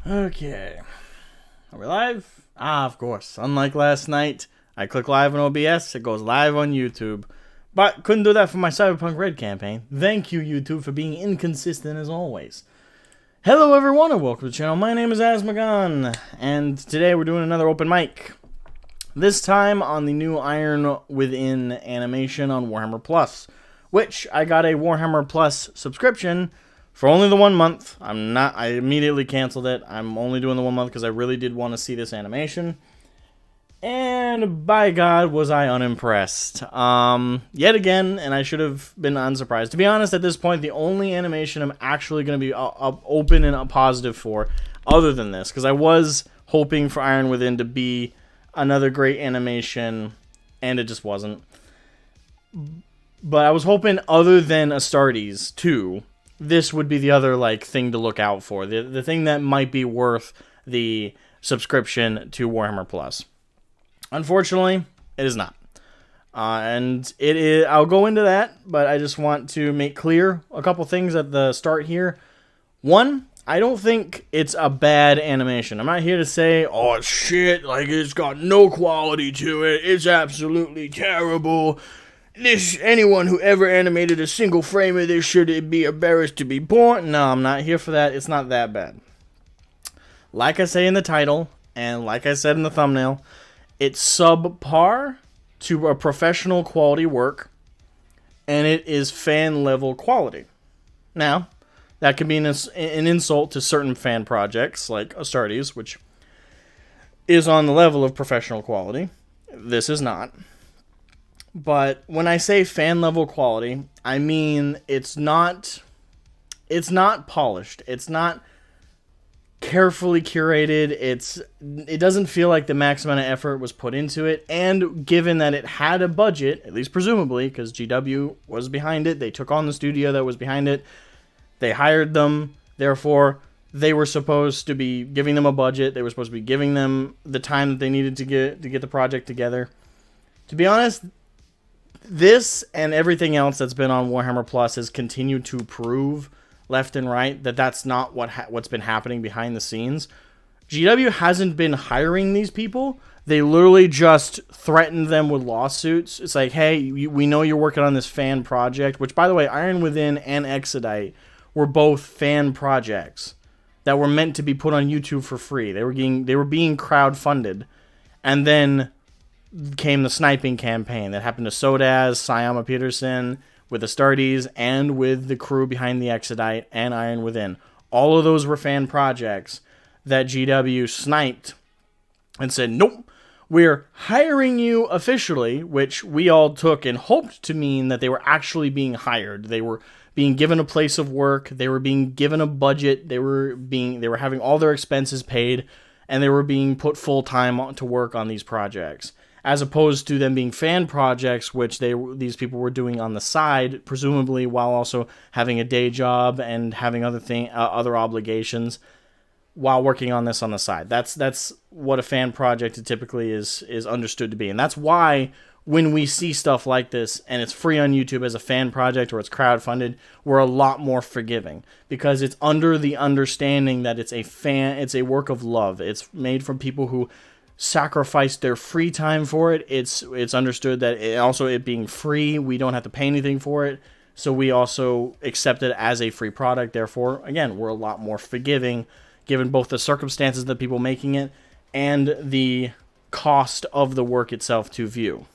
Okay. Are we live? Ah, of course. Unlike last night, I click live on OBS, it goes live on YouTube. But couldn't do that for my Cyberpunk Red campaign. Thank you, YouTube, for being inconsistent as always. Hello, everyone, and welcome to the channel. My name is Asmagon, and today we're doing another open mic. This time on the new Iron Within animation on Warhammer Plus, which I got a Warhammer Plus subscription for only the 1 month. I immediately canceled it. I'm only doing the 1 month because I really did want to see this animation. And by God, was I unimpressed. Yet again, and I should have been unsurprised. To be honest, at this point, the only animation I'm actually going to be open and positive for, other than this, because I was hoping for Iron Within to be another great animation, and it just wasn't. But I was hoping, other than Astartes 2, this would be the other thing to look out for. The thing that might be worth the subscription to Warhammer Plus. Unfortunately, it is not. And it is, I'll go into that, but I just want to make clear a couple things at the start here. One, I don't think it's a bad animation. I'm not here to say, oh shit, it's got no quality to it, it's absolutely terrible. Anyone who ever animated a single frame of this should be embarrassed to be born. No, I'm not here for that. It's not that bad. Like I say in the title, and like I said in the thumbnail, it's subpar to a professional quality work, and it is fan level quality. Now, that can be an insult to certain fan projects, like Astartes, which is on the level of professional quality. This is not. But when I say fan level quality, I mean it's not polished. It's not carefully curated. It doesn't feel like the max amount of effort was put into it. And given that it had a budget, at least presumably, because GW was behind it, they took on the studio that was behind it. They hired them. Therefore, they were supposed to be giving them a budget. They were supposed to be giving them the time that they needed to get the project together. To be honest, this and everything else that's been on Warhammer Plus has continued to prove left and right that that's not what's been happening behind the scenes. GW hasn't been hiring these people. They literally just threatened them with lawsuits. It's like, hey, we know you're working on this fan project, which, by the way, Iron Within and Exodite were both fan projects that were meant to be put on YouTube for free. They were being crowdfunded, and then came the sniping campaign that happened to Sodaz, Syama Peterson, with Astartes, and with the crew behind the Exodite and Iron Within. All of those were fan projects that GW sniped and said, nope, we're hiring you officially, which we all took and hoped to mean that they were actually being hired. They were being given a place of work, they were being given a budget, they were having all their expenses paid, and they were being put full-time to work on these projects, as opposed to them being fan projects, which these people were doing on the side, presumably while also having a day job and having other obligations while working on this on the side. That's what a fan project typically is understood to be, and that's why when we see stuff like this and it's free on YouTube as a fan project or it's crowdfunded, we're a lot more forgiving because it's under the understanding that it's a work of love. It's made from people who sacrifice their free time for it. It's understood that it being free, we don't have to pay anything for it, so we also accept it as a free product. Therefore, again, we're a lot more forgiving given both the circumstances of the people making it and the cost of the work itself to view.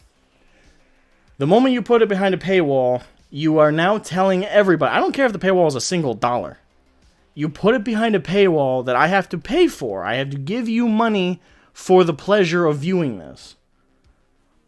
The moment you put it behind a paywall, you are now telling everybody, I don't care if the paywall is a single dollar, you put it behind a paywall that I have to pay for. I have to give you money for the pleasure of viewing this.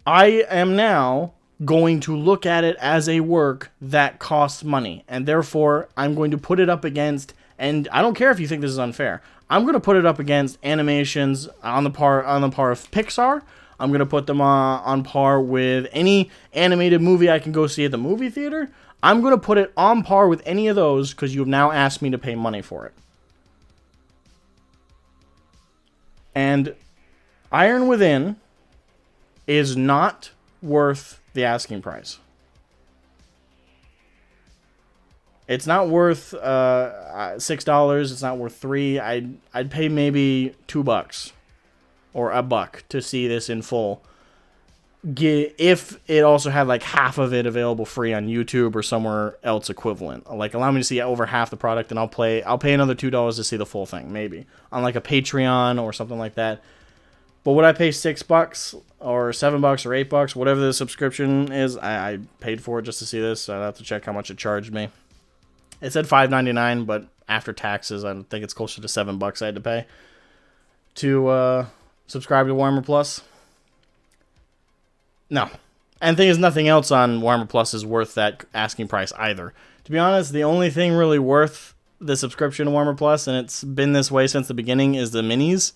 I am now going to look at it as a work that costs money, and therefore I'm going to put it up against, and I don't care if you think this is unfair, I'm going to put it up against animations on the par of Pixar. I'm going to put them on par with any animated movie I can go see at the movie theater. I'm going to put it on par with any of those because you've now asked me to pay money for it. And Iron Within is not worth the asking price. It's not worth $6. It's not worth $3. I'd pay maybe $2 or $1 to see this in full. If it also had like half of it available free on YouTube or somewhere else equivalent, like allow me to see over half the product, and I'll pay another $2 to see the full thing, maybe on like a Patreon or something like that. But would I pay $6 or $7 or $8, whatever the subscription is? I paid for it just to see this. So I'd have to check how much it charged me. It said $5.99, but after taxes, I think it's closer to $7 I had to pay to subscribe to Warhammer Plus. No. And the thing is, nothing else on Warhammer Plus is worth that asking price either. To be honest, the only thing really worth the subscription to Warhammer Plus, and it's been this way since the beginning, is the minis.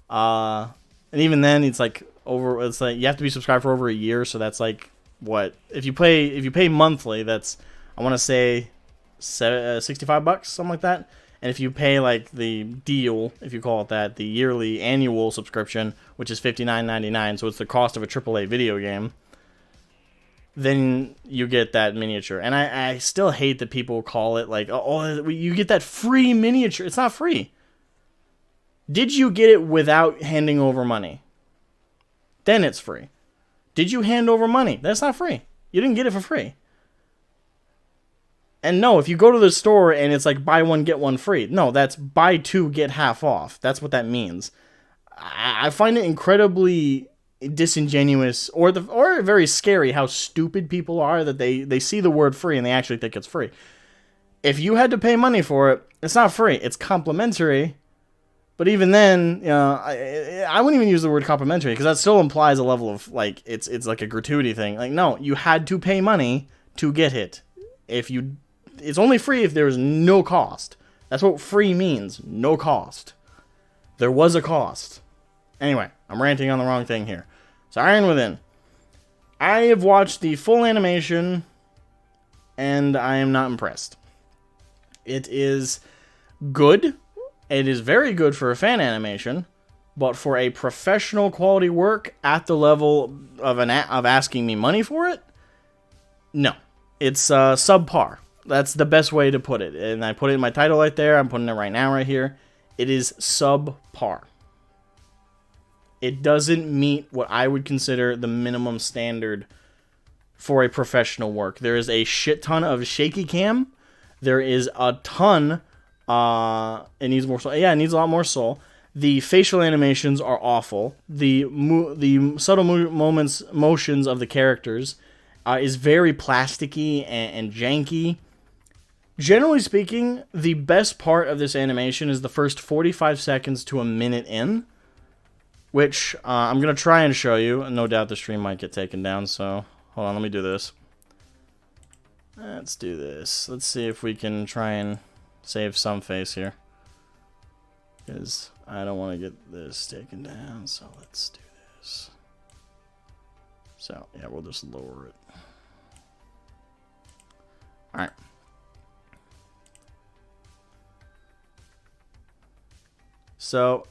And even then, it's like you have to be subscribed for over a year, so that's like what if you pay monthly, that's I want to say $65, something like that. And if you pay like the deal, if you call it that, the yearly annual subscription, which is $59.99, so it's the cost of a AAA video game, then you get that miniature. And I still hate that people call it like, oh, you get that free miniature. It's not free. Did you get it without handing over money? Then it's free. Did you hand over money? That's not free. You didn't get it for free. And no, if you go to the store and it's like buy one, get one free. No, that's buy two, get half off. That's what that means. I find it incredibly disingenuous or very scary how stupid people are that they see the word free and they actually think it's free. If you had to pay money for it, it's not free. It's complimentary. But even then, I wouldn't even use the word complimentary because that still implies a level of like it's like a gratuity thing. Like no, you had to pay money to get it. It's only free if there's no cost. That's what free means. No cost. There was a cost. Anyway, I'm ranting on the wrong thing here. So Iron Within. I have watched the full animation and I am not impressed. It is good. It is very good for a fan animation, but for a professional quality work at the level of asking me money for it, no. It's subpar. That's the best way to put it. And I put it in my title right there. I'm putting it right now right here. It is subpar. It doesn't meet what I would consider the minimum standard for a professional work. There is a shit ton of shaky cam. There is a ton. It needs more soul. Yeah, it needs a lot more soul. The facial animations are awful. The subtle motions of the characters is very plasticky and janky. Generally speaking, the best part of this animation is the first 45 seconds to a minute in, which I'm going to try and show you. No doubt the stream might get taken down, so hold on, let me do this. Let's do this. Let's see if we can try and save some face here, because I don't want to get this taken down, so let's do this. So, yeah, we'll just lower it. Alright. So,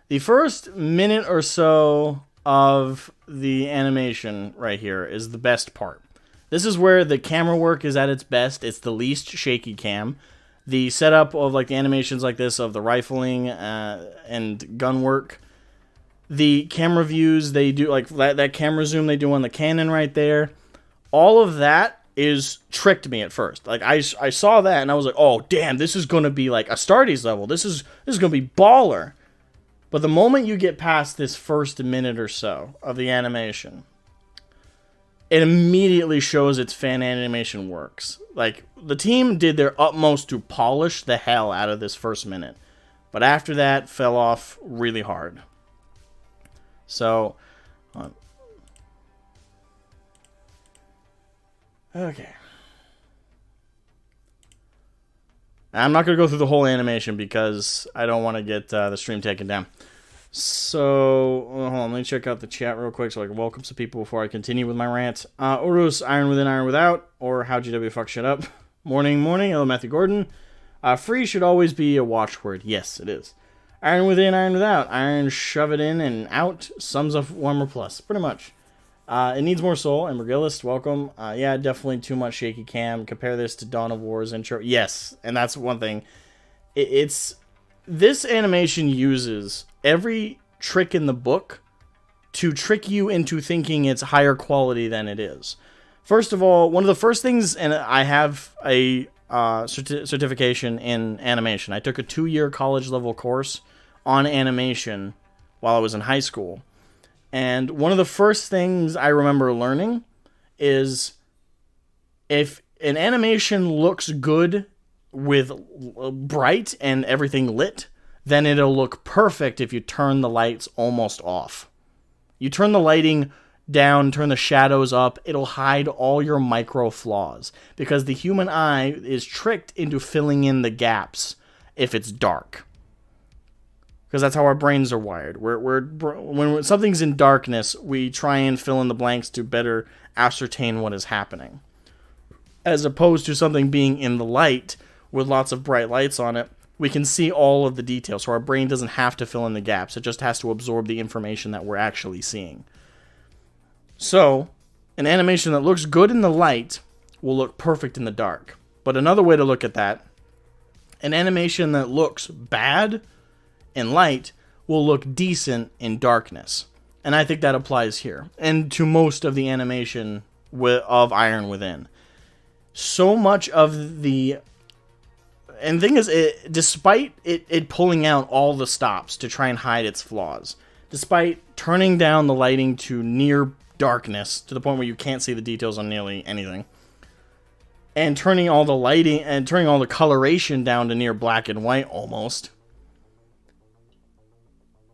the first minute or so of the animation right here is the best part. This is where the camera work is at its best. It's the least shaky cam. The setup of like the animations like this of the rifling and gun work. The camera views they do, like that camera zoom they do on the cannon right there. All of that is tricked me at first. Like I saw that and I was like, oh damn, this is gonna be like Astartes level. This is gonna be baller. But the moment you get past this first minute or so of the animation, it immediately shows its fan animation works. Like, the team did their utmost to polish the hell out of this first minute. But after that, fell off really hard. So, okay. I'm not going to go through the whole animation because I don't want to get the stream taken down. So, hold on, let me check out the chat real quick so I can welcome some people before I continue with my rant. Urus, Iron Within, Iron Without, or how GW fuck shit up. Morning, hello Matthew Gordon. Free should always be a watchword. Yes, it is. Iron Within, Iron Without. Iron shove it in and out sums up Warhammer Plus. Pretty much. It needs more soul. And Regillist, welcome. Yeah, definitely too much shaky cam. Compare this to Dawn of War's intro. Yes, and that's one thing. It's this animation uses every trick in the book to trick you into thinking it's higher quality than it is. First of all, one of the first things, and I have a certification in animation. I took a 2-year college level course on animation while I was in high school. And one of the first things I remember learning is if an animation looks good with bright and everything lit, then it'll look perfect if you turn the lights almost off. You turn the lighting down, turn the shadows up, it'll hide all your micro flaws because the human eye is tricked into filling in the gaps if it's dark. Because that's how our brains are wired. When something's in darkness, we try and fill in the blanks to better ascertain what is happening. As opposed to something being in the light with lots of bright lights on it, we can see all of the details. So our brain doesn't have to fill in the gaps. It just has to absorb the information that we're actually seeing. So, an animation that looks good in the light will look perfect in the dark. But another way to look at that, an animation that looks bad in light will look decent in darkness. And I think that applies here. And to most of the animation of Iron Within. So much of the... And the thing is, despite it pulling out all the stops to try and hide its flaws, despite turning down the lighting to near darkness, to the point where you can't see the details on nearly anything, and turning all the lighting and turning all the coloration down to near black and white almost,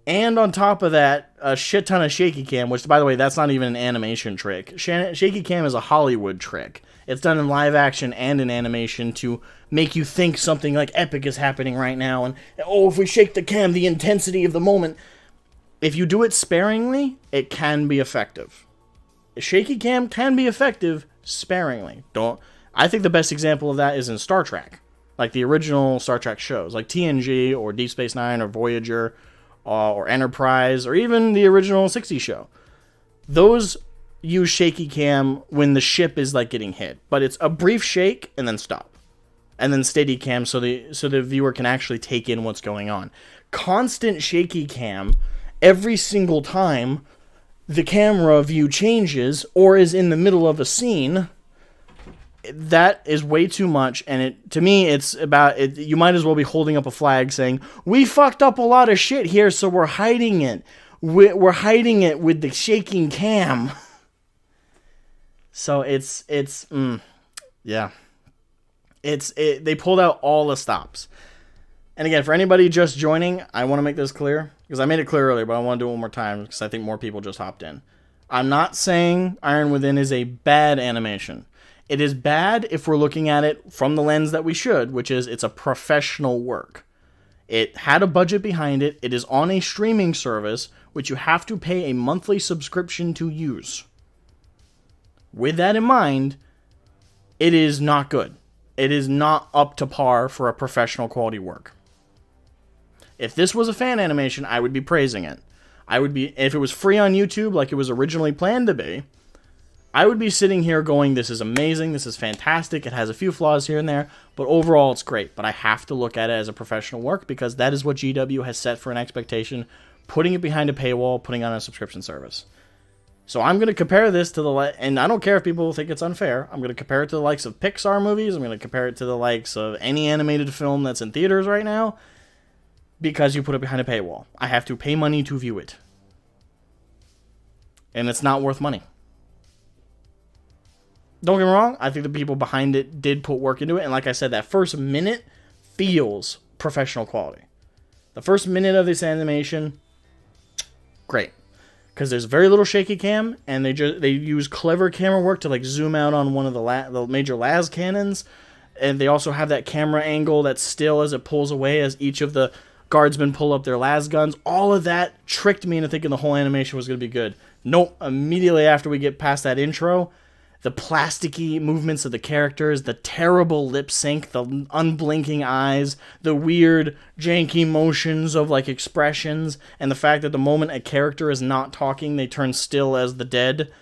and on top of that, a shit ton of shaky cam, which, by the way, that's not even an animation trick. Shaky cam is a Hollywood trick. It's done in live action and in animation to make you think something like epic is happening right now, and, oh, if we shake the cam, the intensity of the moment. If you do it sparingly, it can be effective. A shaky cam can be effective sparingly. I think the best example of that is in Star Trek. Like the original Star Trek shows, like TNG or Deep Space Nine or Voyager or Enterprise or even the original 60s show. Those use shaky cam when the ship is like getting hit, but it's a brief shake and then stop. And then steady cam so the viewer can actually take in what's going on. Constant shaky cam every single time the camera view changes or is in the middle of a scene, that is way too much. And to me, it's about it. You might as well be holding up a flag saying, we fucked up a lot of shit here, so we're hiding it. We're hiding it with the shaking cam. So they pulled out all the stops. And again, for anybody just joining, I want to make this clear, because I made it clear earlier, but I want to do it one more time, because I think more people just hopped in. I'm not saying Iron Within is a bad animation. It is bad if we're looking at it from the lens that we should, which is it's a professional work. It had a budget behind it. It is on a streaming service, which you have to pay a monthly subscription to use. With that in mind, it is not good. It is not up to par for a professional quality work. If this was a fan animation, I would be praising it. If it was free on YouTube like it was originally planned to be, I would be sitting here going, this is amazing, this is fantastic, it has a few flaws here and there, but overall it's great. But I have to look at it as a professional work because that is what GW has set for an expectation, putting it behind a paywall, putting on a subscription service. So I'm going to compare this to and I don't care if people think it's unfair, I'm going to compare it to the likes of Pixar movies, I'm going to compare it to the likes of any animated film that's in theaters right now, because you put it behind a paywall. I have to pay money to view it. And it's not worth money. Don't get me wrong, I think the people behind it did put work into it, and like I said, that first minute feels professional quality. The first minute of this animation, great. Because there's very little shaky cam, and they use clever camera work to like zoom out on one of the major las cannons, and they also have that camera angle that's still as it pulls away as each of the guardsmen pull up their las guns. All of that tricked me into thinking the whole animation was going to be good. Nope. Immediately after we get past that intro, the plasticky movements of the characters, the terrible lip sync, the unblinking eyes, the weird janky motions of like expressions, and the fact that the moment a character is not talking, they turn still as the dead.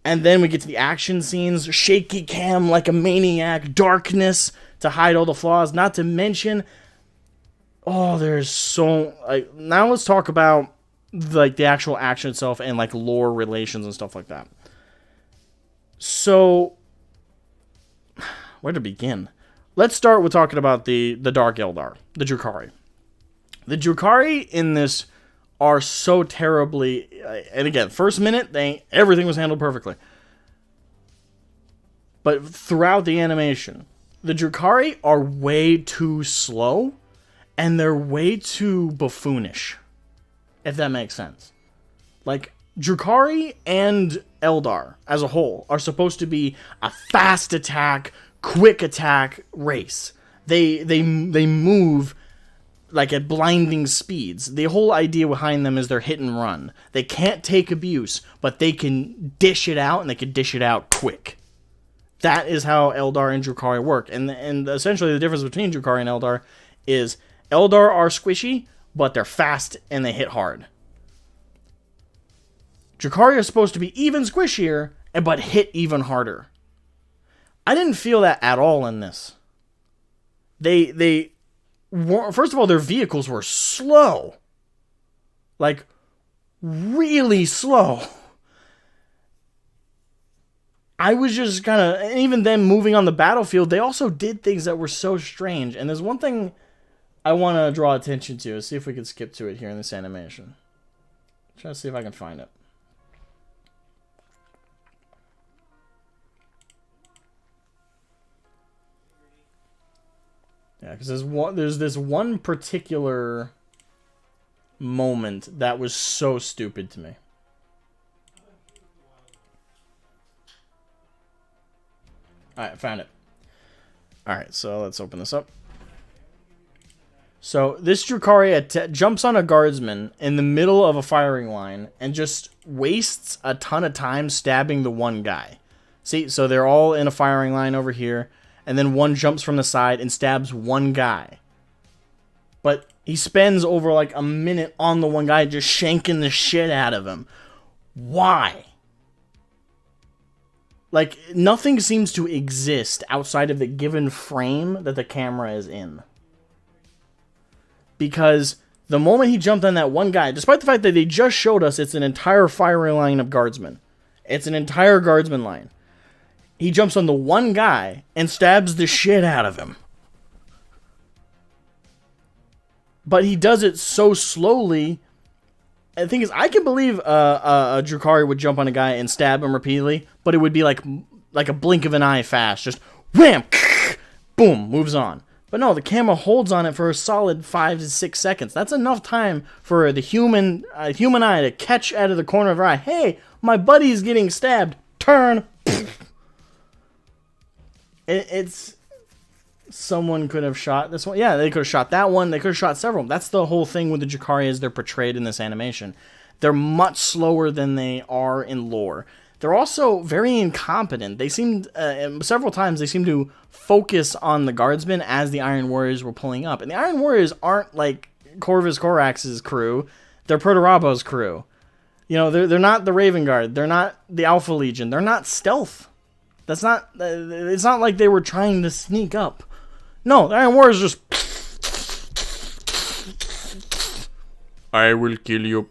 And then we get to the action scenes, shaky cam like a maniac, darkness to hide all the flaws, not to mention, oh, there's so, like, now let's talk about, like, the actual action itself and, like, lore relations and stuff like that. So, where to begin? Let's start with talking about the Dark Eldar, the Drukhari. The Drukhari in this are so terribly, and again, first minute, everything was handled perfectly. But throughout the animation, the Drukhari are way too slow, and they're way too buffoonish, if that makes sense. Like, Drukhari and Eldar, as a whole, are supposed to be a fast attack, quick attack race. They move like at blinding speeds. The whole idea behind them is they're hit and run. They can't take abuse, but they can dish it out, and they can dish it out quick. That is how Eldar and Drukhari work. And essentially the difference between Drukhari and Eldar is Eldar are squishy, but they're fast and they hit hard. Drukhari are supposed to be even squishier, but hit even harder. I didn't feel that at all in this. First of all, their vehicles were slow. Like, really slow. I was just kind of, and even then moving on the battlefield, they also did things that were so strange. And there's one thing I want to draw attention to. See if we can skip to it here in this animation. Try to see if I can find it. Yeah, because there's this one particular moment that was so stupid to me. Alright, found it. Alright, so let's open this up. So, this Drukhari jumps on a guardsman in the middle of a firing line and just wastes a ton of time stabbing the one guy. See, so they're all in a firing line over here, and then one jumps from the side and stabs one guy. But he spends over like a minute on the one guy just shanking the shit out of him. Why? Like, nothing seems to exist outside of the given frame that the camera is in. Because the moment he jumped on that one guy, despite the fact that they just showed us it's an entire firing line of guardsmen. It's an entire guardsman line. He jumps on the one guy and stabs the shit out of him. But he does it so slowly. And the thing is, I can believe a Drukhari would jump on a guy and stab him repeatedly, but it would be like a blink of an eye fast. Just wham, boom, moves on. But no, the camera holds on it for a solid 5 to 6 seconds. That's enough time for the human eye to catch out of the corner of her eye. Hey, my buddy's getting stabbed. Turn. It's someone could have shot this one. Yeah, they could have shot that one. They could have shot several. That's the whole thing with the Drukhari as they're portrayed in this animation. They're much slower than they are in lore. They're also very incompetent. They seemed, several times, they seemed to focus on the guardsmen as the Iron Warriors were pulling up. And the Iron Warriors aren't like Corvus Corax's crew. They're Perturabo's crew. You know, they're not the Raven Guard. They're not the Alpha Legion. They're not stealth. That's not, it's not like they were trying to sneak up. No, the Iron Warriors just, I will kill you.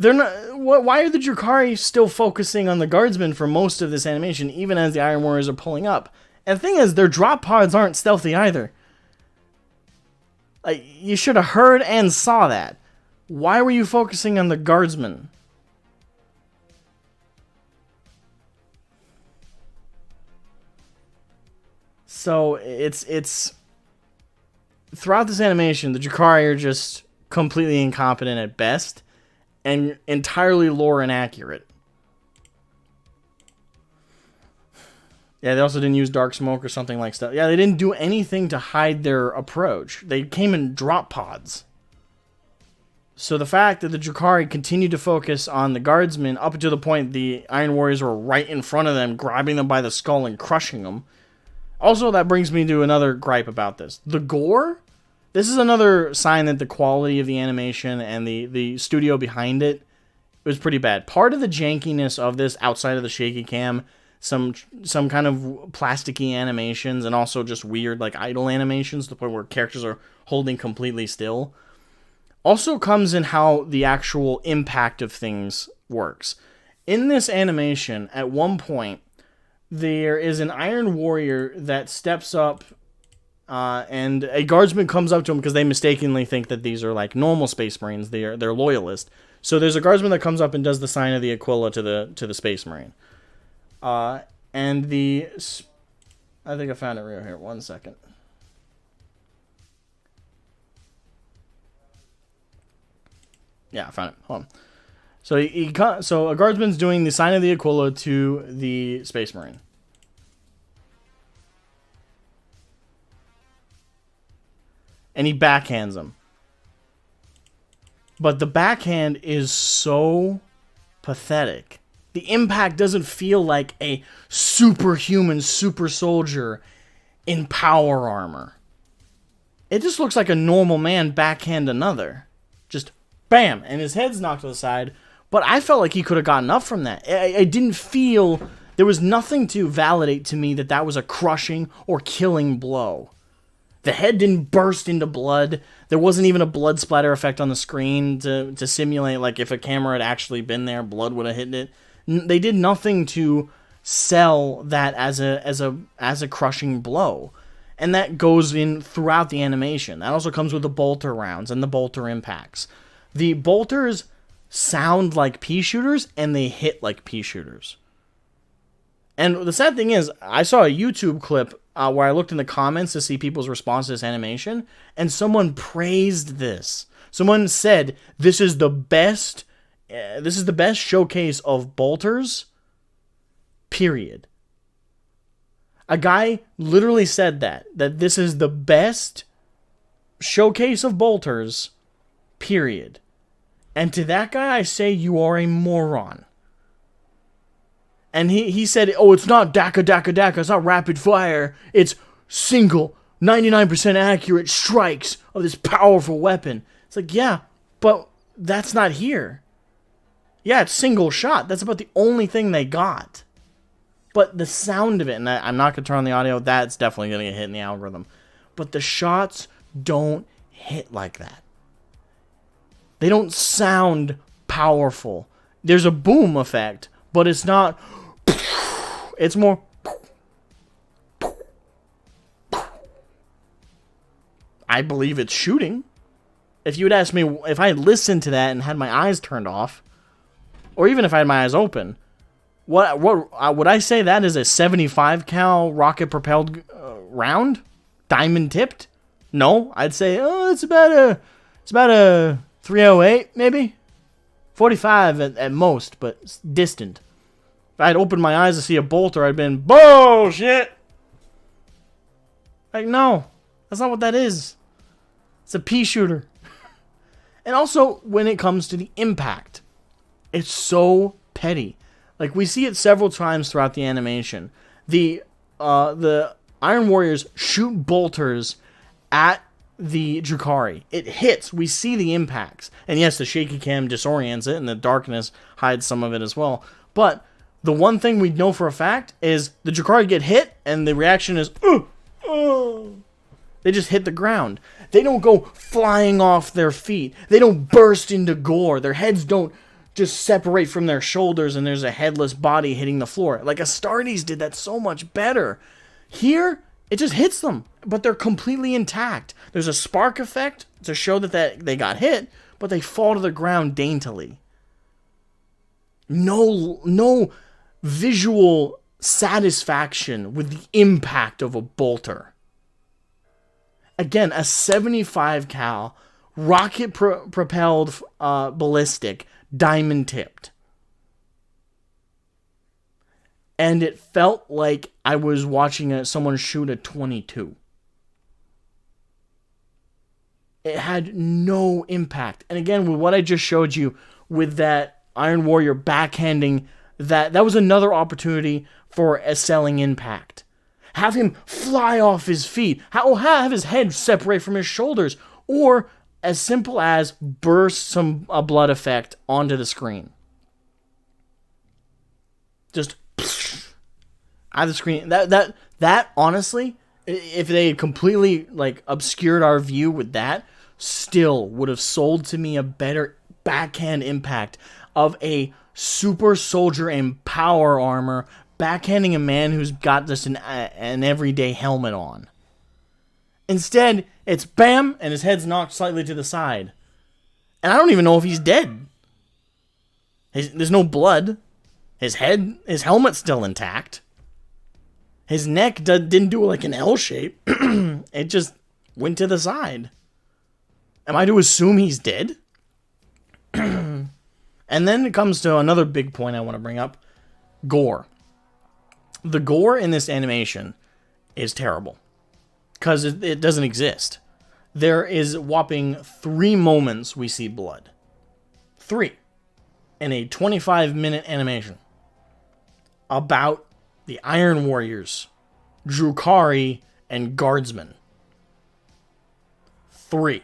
They're not. Why are the Drukhari still focusing on the guardsmen for most of this animation, even as the Iron Warriors are pulling up? And the thing is, their drop pods aren't stealthy either. Like, you should have heard and saw that. Why were you focusing on the guardsmen? So it's throughout this animation, the Drukhari are just completely incompetent at best. And entirely lore inaccurate. Yeah, they also didn't use dark smoke or something like that. Yeah, they didn't do anything to hide their approach. They came in drop pods. So the fact that the Drukhari continued to focus on the guardsmen up until the point the Iron Warriors were right in front of them, grabbing them by the skull and crushing them. Also, that brings me to another gripe about this. The gore? This is another sign that the quality of the animation and the studio behind it It was pretty bad. Part of the jankiness of this, outside of the shaky cam, some kind of plasticky animations, and also just weird like idle animations to the point where characters are holding completely still, also comes in how the actual impact of things works. In this animation, at one point, there is an Iron Warrior that steps up, and a guardsman comes up to him because they mistakenly think that these are like normal Space Marines. They're loyalists. So there's a guardsman that comes up and does the sign of the Aquila to the Space Marine. And I think I found it right here. 1 second. Yeah, I found it. Hold on. So a guardsman's doing the sign of the Aquila to the Space Marine. And he backhands him. But the backhand is so pathetic. The impact doesn't feel like a superhuman super soldier in power armor. It just looks like a normal man backhand another. Just bam, and his head's knocked to the side. But I felt like he could have gotten up from that. I didn't feel... There was nothing to validate to me that was a crushing or killing blow. The head didn't burst into blood. There wasn't even a blood splatter effect on the screen to simulate, like, if a camera had actually been there, blood would have hit it. They did nothing to sell that as a crushing blow. And that goes in throughout the animation. That also comes with the bolter rounds and the bolter impacts. The bolters sound like pea shooters, and they hit like pea shooters. And the sad thing is, I saw a YouTube clip where I looked in the comments to see people's response to this animation, and someone praised this. Someone said, this is the best showcase of bolters, period. A guy literally said that this is the best showcase of bolters, period. And to that guy, I say, you are a moron. And he said, oh, it's not DACA, it's not rapid fire, it's single, 99% accurate strikes of this powerful weapon. It's like, yeah, but that's not here. Yeah, it's single shot. That's about the only thing they got. But the sound of it, and I'm not going to turn on the audio, that's definitely going to get hit in the algorithm. But the shots don't hit like that. They don't sound powerful. There's a boom effect, but it's not... It's more... I believe it's shooting. If you would ask me, if I had listened to that and had my eyes turned off, or even if I had my eyes open, what would I say that is a 75 cal rocket propelled round, diamond tipped? No, I'd say it's about a 308 maybe, 45 at most, but distant. If I'd opened my eyes to see a bolter, I'd been bullshit. Like, no, that's not what that is. It's a pea shooter. And also, when it comes to the impact, it's so petty. Like, we see it several times throughout the animation. The Iron Warriors shoot bolters at the Drukhari. It hits. We see the impacts. And yes, the shaky cam disorients it, and the darkness hides some of it as well. But the one thing we know for a fact is the Drukhari get hit, and the reaction is, They just hit the ground. They don't go flying off their feet. They don't burst into gore. Their heads don't just separate from their shoulders and there's a headless body hitting the floor. Like Astartes did that so much better. Here, it just hits them, but they're completely intact. There's a spark effect to show that they got hit, but they fall to the ground daintily. No visual satisfaction with the impact of a bolter. Again, a 75 cal rocket propelled ballistic, diamond tipped. And it felt like I was watching someone shoot a 22. It had no impact. And again, with what I just showed you with that Iron Warrior backhanding, that was another opportunity for a selling impact. Have him fly off his feet. Have his head separate from his shoulders. Or as simple as burst a blood effect onto the screen. just out of the screen. That honestly, if they had completely like obscured our view with that, still would have sold to me a better backhand impact of a super soldier in power armor backhanding a man who's got just an everyday helmet on. Instead, it's bam, and his head's knocked slightly to the side. And I don't even know if he's dead. There's no blood. His helmet's still intact. His neck didn't do like an L shape. It just went to the side. Am I to assume he's dead? And then it comes to another big point I want to bring up. Gore. The gore in this animation is terrible. Because it doesn't exist. There is whopping 3 moments we see blood. 3. In a 25-minute animation. About the Iron Warriors, Drukhari, and Guardsmen. 3.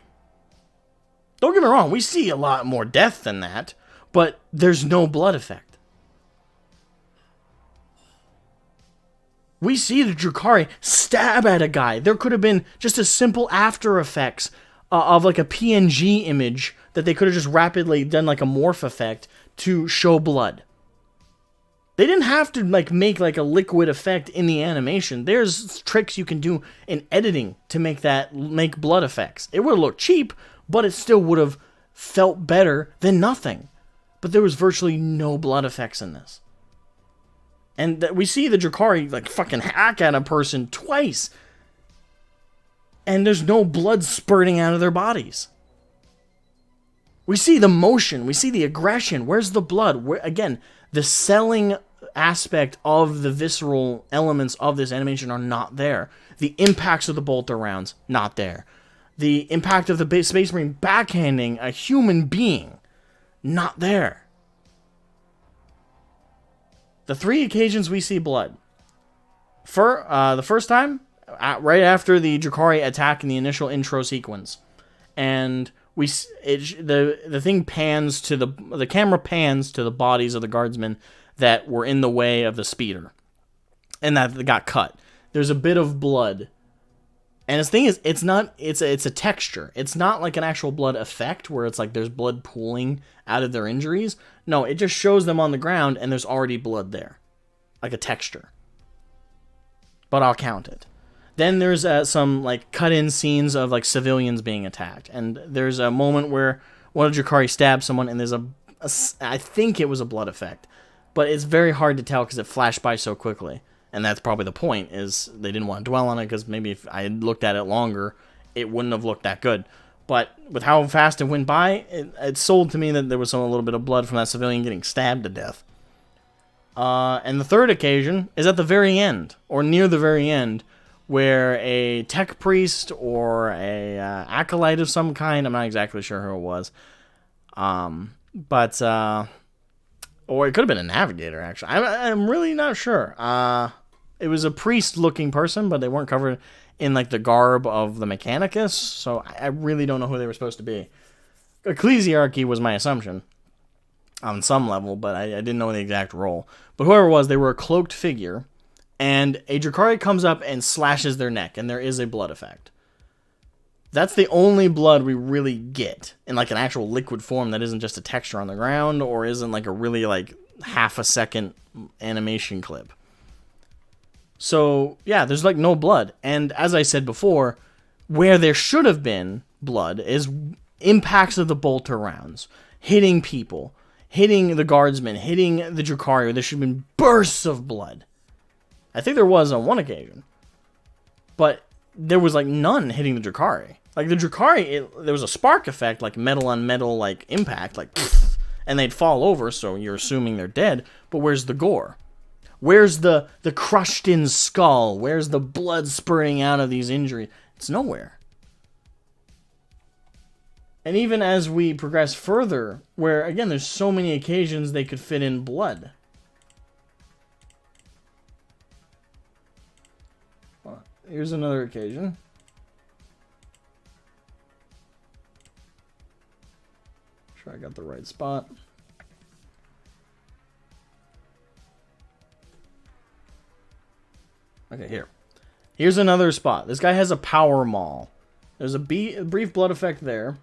Don't get me wrong, we see a lot more death than that, but there's no blood effect. We see the Drukhari stab at a guy. There could have been just a simple After Effects of like a PNG image that they could have just rapidly done like a morph effect to show blood. They didn't have to like make like a liquid effect in the animation. There's tricks you can do in editing to make blood effects. It would have looked cheap, but it still would have felt better than nothing. But there was virtually no blood effects in this. And we see the Drukhari like fucking hack at a person twice. And there's no blood spurting out of their bodies. We see the motion. We see the aggression. Where's the blood? Again, the selling aspect of the visceral elements of this animation are not there. The impacts of the bolter rounds, not there. The impact of the Space Marine backhanding a human being, not there. The 3 occasions we see blood. The first time, right after the Drukhari attack in the initial intro sequence, and the thing pans to the camera pans to the bodies of the guardsmen that were in the way of the speeder, and that got cut. There's a bit of blood, and the thing is, it's a texture. It's not like an actual blood effect where it's like there's blood pooling out of their injuries. No, it just shows them on the ground, and there's already blood there, like a texture. But I'll count it. Then there's some like cut-in scenes of like civilians being attacked, and there's a moment where one of Drukhari stabs someone, and there's I think it was a blood effect, but it's very hard to tell because it flashed by so quickly, and that's probably the point. Is they didn't want to dwell on it because maybe if I had looked at it longer, it wouldn't have looked that good. But with how fast it went by, it sold to me that there was a little bit of blood from that civilian getting stabbed to death. And the third occasion is at the very end, or near the very end, where a tech priest or a acolyte of some kind, I'm not exactly sure who it was, or it could have been a navigator, actually. I'm really not sure. It was a priest-looking person, but they weren't covered in like the garb of the Mechanicus, so I really don't know who they were supposed to be. Ecclesiarchy was my assumption on some level, but I didn't know the exact role. But whoever it was, they were a cloaked figure, and a Drukhari comes up and slashes their neck, and there is a blood effect. That's the only blood we really get in like an actual liquid form that isn't just a texture on the ground or isn't like a really like half a second animation clip. So yeah, there's like no blood. And as I said before, where there should have been blood is impacts of the bolter rounds, hitting people, hitting the guardsmen, hitting the Drukhari. There should have been bursts of blood. I think there was on one occasion, but there was like none hitting the Drukhari. Like the Drukhari, there was a spark effect, like metal on metal, like impact, like, and they'd fall over, so you're assuming they're dead. But where's the gore? Where's the crushed in skull? Where's the blood spurting out of these injuries? It's nowhere. And even as we progress further, where again, there's so many occasions they could fit in blood. Here's another occasion. Sure I got the right spot. Okay, here. Here's another spot. This guy has a power maul. There's a brief blood effect there.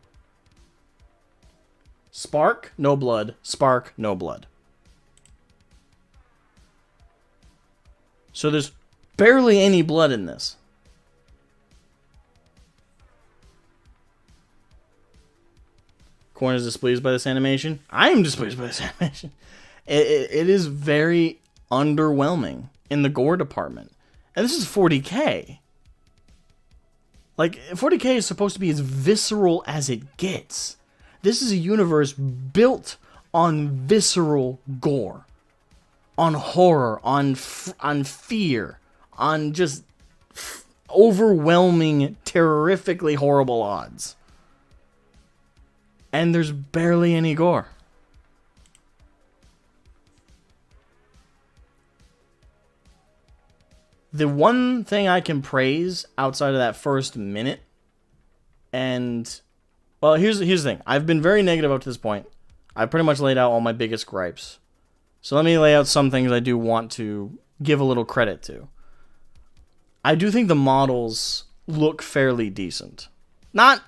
Spark, no blood. Spark, no blood. So there's barely any blood in this. Corn is displeased by this animation. I am displeased by this animation. It is very underwhelming in the gore department. And this is 40K. Like, 40K is supposed to be as visceral as it gets. This is a universe built on visceral gore. On horror, on fear, on just overwhelming, terrifically horrible odds. And there's barely any gore. The one thing I can praise outside of that first minute, and, well, here's the thing. I've been very negative up to this point. I've pretty much laid out all my biggest gripes. So let me lay out some things I do want to give a little credit to. I do think the models look fairly decent. Not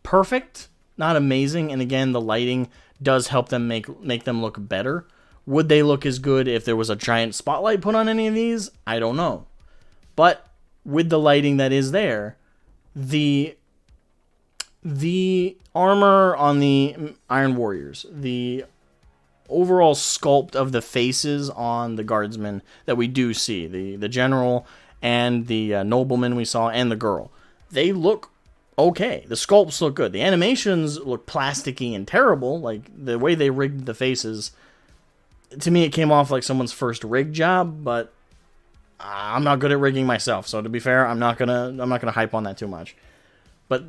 perfect, not amazing, and again, the lighting does help them make them look better. Would they look as good if there was a giant spotlight put on any of these? I don't know. But with the lighting that is there, the armor on the Iron Warriors, the overall sculpt of the faces on the guardsmen that we do see, the general and the nobleman we saw and the girl, they look okay. The sculpts look good. The animations look plasticky and terrible. Like, the way they rigged the faces, to me, it came off like someone's first rig job, but I'm not good at rigging myself. So to be fair, I'm not gonna hype on that too much. But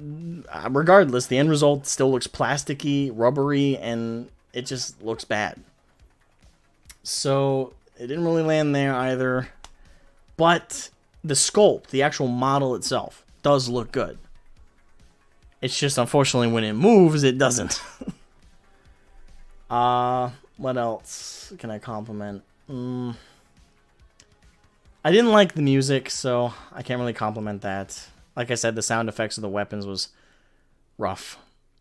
regardless, the end result still looks plasticky, rubbery, and it just looks bad. So it didn't really land there either. But the sculpt, the actual model itself, does look good. It's just, unfortunately, when it moves, it doesn't. What else can I compliment? I didn't like the music, so I can't really compliment that. Like I said, the sound effects of the weapons was rough.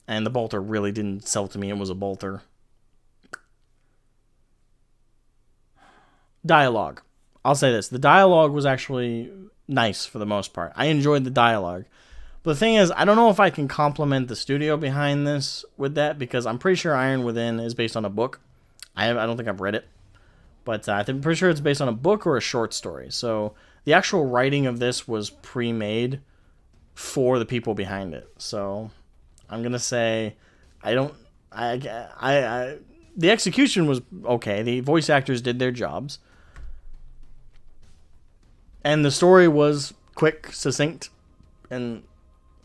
And the bolter really didn't sell to me. It was a bolter. Dialogue. I'll say this. The dialogue was actually nice for the most part. I enjoyed the dialogue. But the thing is, I don't know if I can compliment the studio behind this with that, because I'm pretty sure Iron Within is based on a book. I don't think I've read it. But I'm pretty sure it's based on a book or a short story. So the actual writing of this was pre-made for the people behind it. So I'm going to say the execution was okay. The voice actors did their jobs. And the story was quick, succinct, and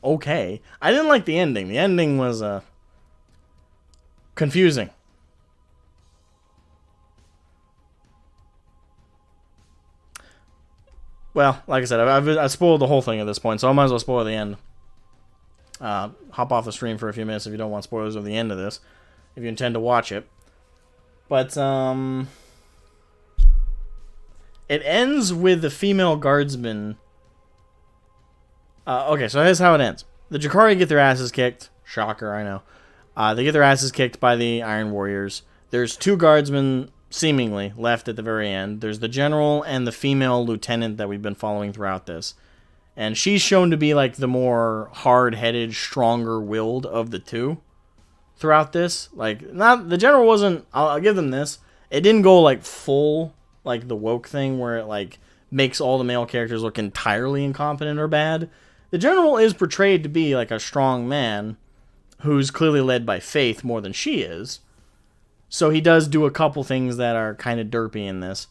okay. I didn't like the ending. The ending was confusing. Well, like I said, I've spoiled the whole thing at this point, so I might as well spoil the end. Hop off the stream for a few minutes if you don't want spoilers of the end of this, if you intend to watch it. But, it ends with the female guardsman. Okay, so here's how it ends. The Drukhari get their asses kicked. Shocker, I know. They get their asses kicked by the Iron Warriors. There's 2 guardsmen, seemingly, left at the very end. There's the general and the female lieutenant that we've been following throughout this. And she's shown to be like the more hard-headed, stronger-willed of the 2 throughout this. Like, not the general wasn't, I'll give them this. It didn't go like full, like the woke thing where it like makes all the male characters look entirely incompetent or bad. The general is portrayed to be like a strong man who's clearly led by faith more than she is. So he does do a couple things that are kind of derpy in this.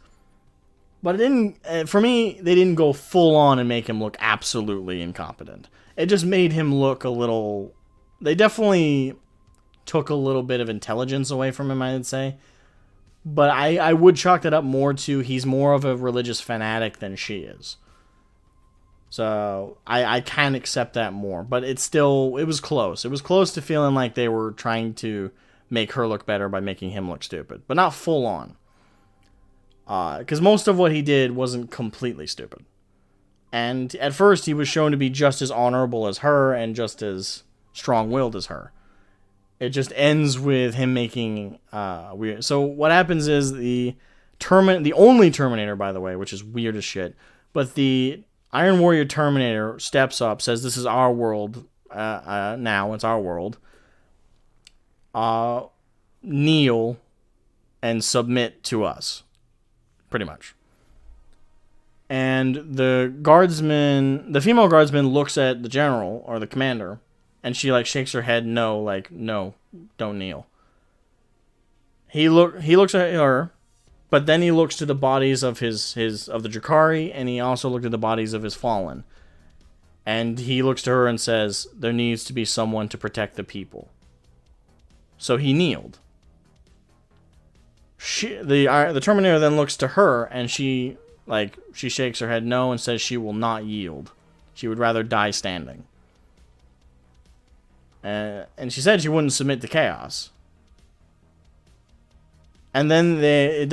But it didn't, for me, they didn't go full on and make him look absolutely incompetent. It just made him look a little, they definitely took a little bit of intelligence away from him, I'd say. But I would chalk that up more to he's more of a religious fanatic than she is. So I can accept that more. But it was close. It was close to feeling like they were trying to make her look better by making him look stupid. But not full on. Because most of what he did wasn't completely stupid. And at first, he was shown to be just as honorable as her and just as strong-willed as her. It just ends with him making weird. So what happens is the only Terminator, by the way, which is weird as shit, but the Iron Warrior Terminator steps up, says, "This is our world. Now it's our world. Kneel and submit to us," pretty much. And the female guardsman looks at the general or the commander, and she like shakes her head no, like, no, don't kneel. He looks at her, but then he looks to the bodies of of the Drukhari, and he also looked at the bodies of his fallen. And he looks to her and says, "There needs to be someone to protect the people." So he kneeled. The Terminator then looks to her, and she shakes her head no and says she will not yield. She would rather die standing. And she said she wouldn't submit to chaos. And then the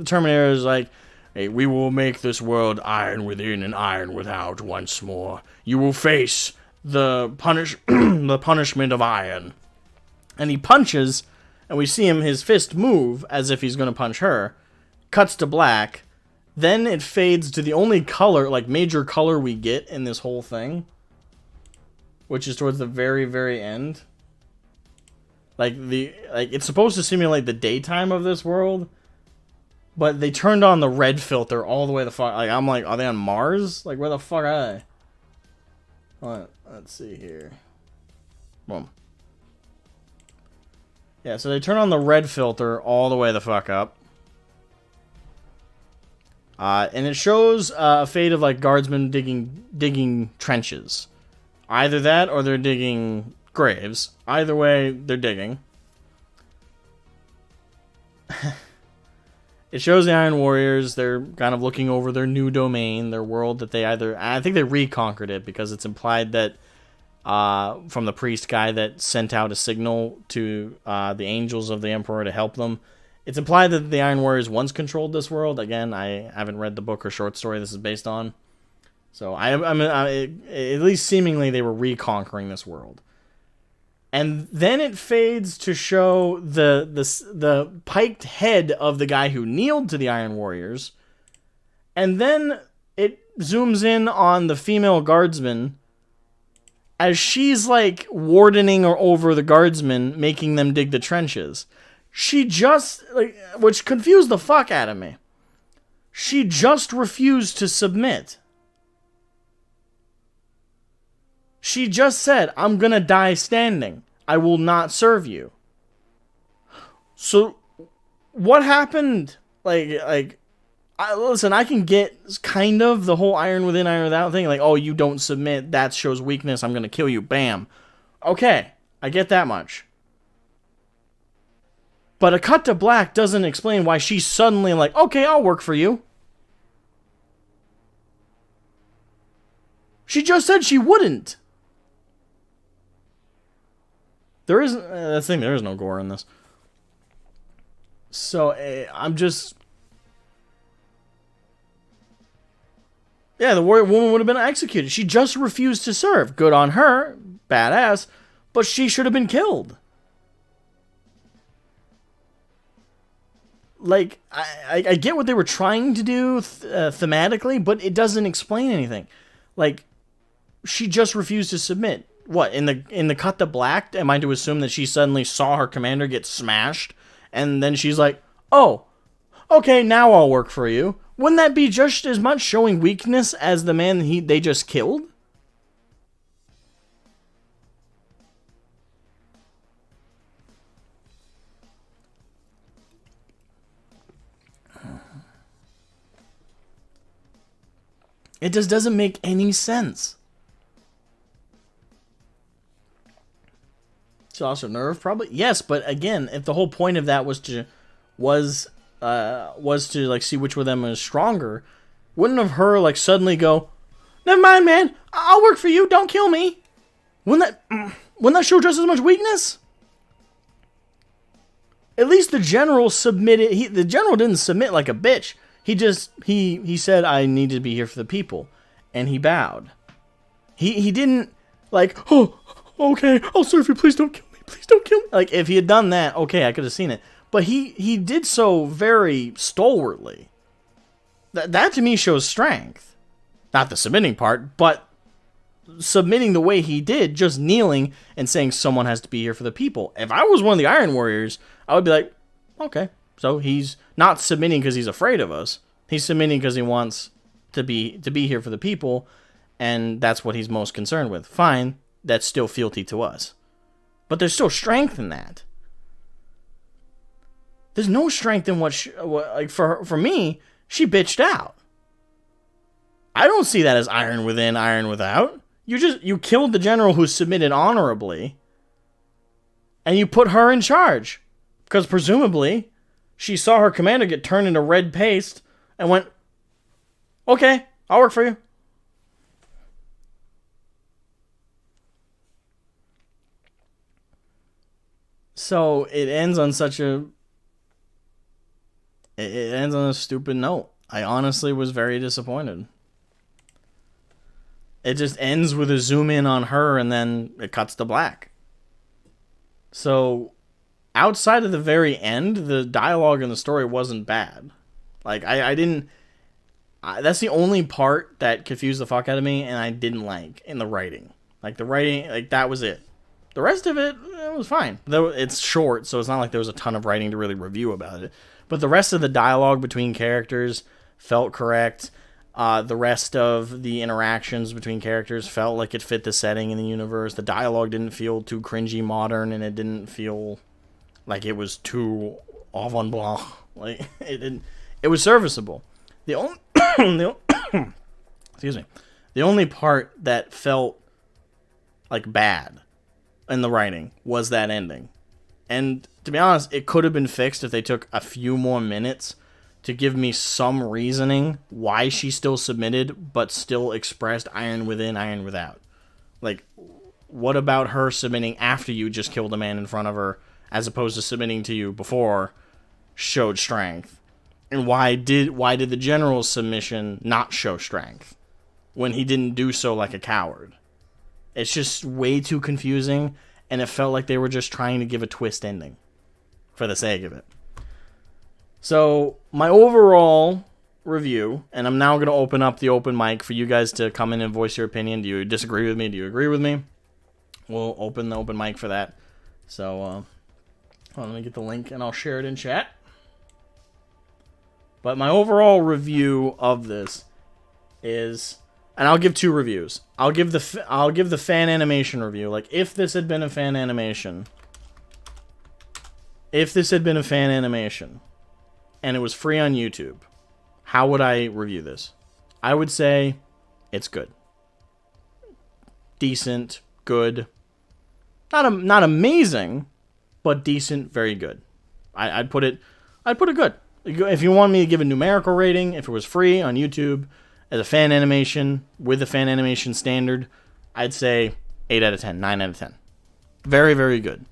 Terminator is like, "Hey, we will make this world iron within and iron without once more. You will face the punishment of iron." And he punches, and we see his fist move as if he's going to punch her. Cuts to black. Then it fades to the only color, like major color we get in this whole thing, which is towards the very, very end. It's supposed to simulate the daytime of this world, but they turned on the red filter all the way the fuck. Like, I'm like, are they on Mars? Like, where the fuck are they? Let's see here. Boom. Yeah, so they turn on the red filter all the way the fuck up. And it shows a fade of like guardsmen digging trenches. Either that or they're digging graves. Either way, they're digging. It shows the Iron Warriors. They're kind of looking over their new domain, their world that I think they reconquered it, because it's implied that from the priest guy that sent out a signal to the angels of the Emperor to help them. It's implied that the Iron Warriors once controlled this world. Again, I haven't read the book or short story this is based on. So at least seemingly they were reconquering this world. And then it fades to show the piked head of the guy who kneeled to the Iron Warriors. And then it zooms in on the female guardsman as she's like wardening over the guardsmen, making them dig the trenches. She just, which confused the fuck out of me. She just refused to submit. She just said, "I'm gonna die standing. I will not serve you." So, what happened? Listen, I can get kind of the whole iron within, iron without thing. Like, oh, you don't submit, that shows weakness, I'm gonna kill you, bam. Okay, I get that much. But a cut to black doesn't explain why she's suddenly like, "Okay, I'll work for you." She just said she wouldn't. There is no gore in this. So, I'm just... Yeah, the warrior woman would have been executed. She just refused to serve. Good on her. Badass. But she should have been killed. Like, I get what they were trying to do thematically, but it doesn't explain anything. Like, she just refused to submit. What, in the cut to black, am I to assume that she suddenly saw her commander get smashed, and then she's like, "Oh, okay, now I'll work for you"? Wouldn't that be just as much showing weakness as the man they just killed? It just doesn't make any sense. It's also nerve, probably. Yes, but again, if the whole point of that was to like see which of them is stronger, wouldn't have her like suddenly go, "Never mind, man, I'll work for you. Don't kill me." Wouldn't that show just as much weakness? At least the general submitted. The general didn't submit like a bitch. He said, I need to be here for the people, and he bowed. He didn't like, oh, okay, I'll serve you, please don't kill me, please don't kill me. Like, if he had done that, okay, I could have seen it. But he did so very stalwartly. That to me shows strength. Not the submitting part, but submitting the way he did, just kneeling and saying someone has to be here for the people. If I was one of the Iron Warriors, I would be like, okay, so he's not submitting because he's afraid of us. He's submitting because he wants to be here for the people, and that's what he's most concerned with. Fine, that's still fealty to us. But there's still strength in that. There's no strength in like for me, she bitched out. I don't see that as iron within, iron without. You killed the general who submitted honorably, and you put her in charge. Because presumably, she saw her commander get turned into red paste and went, okay, I'll work for you. So it ends on a stupid note. I honestly was very disappointed. It just ends with a zoom in on her and then it cuts to black. So outside of the very end, the dialogue in the story wasn't bad. Like, that's the only part that confused the fuck out of me and I didn't like in the writing. Like, the writing, like, that was it. The rest of it was fine. Though it's short, so it's not like there was a ton of writing to really review about it. But the rest of the dialogue between characters felt correct. The rest of the interactions between characters felt like it fit the setting in the universe. The dialogue didn't feel too cringy modern, and it didn't feel like it was too avant-garde. Like, it didn't. It was serviceable. The only excuse me. The only part that felt like bad in the writing was that ending. And to be honest, it could have been fixed if they took a few more minutes to give me some reasoning why she still submitted, but still expressed iron within, iron without. Like, what about her submitting after you just killed a man in front of her, as opposed to submitting to you before, showed strength? And why did the general's submission not show strength when he didn't do so like a coward? It's just way too confusing, and it felt like they were just trying to give a twist ending for the sake of it. So, my overall review, and I'm now going to open up the open mic for you guys to come in and voice your opinion. Do you disagree with me? Do you agree with me? We'll open the open mic for that. So, let me get the link and I'll share it in chat. But my overall review of this is, and I'll give two reviews. I'll give the fan animation review. Like, if this had been a fan animation, and it was free on YouTube, how would I review this? I would say it's good. Decent, good. Not amazing, but decent, very good. I'd put it good. If you want me to give a numerical rating, if it was free on YouTube as a fan animation with the fan animation standard, I'd say 8 out of 10, 9 out of 10. Very, very good.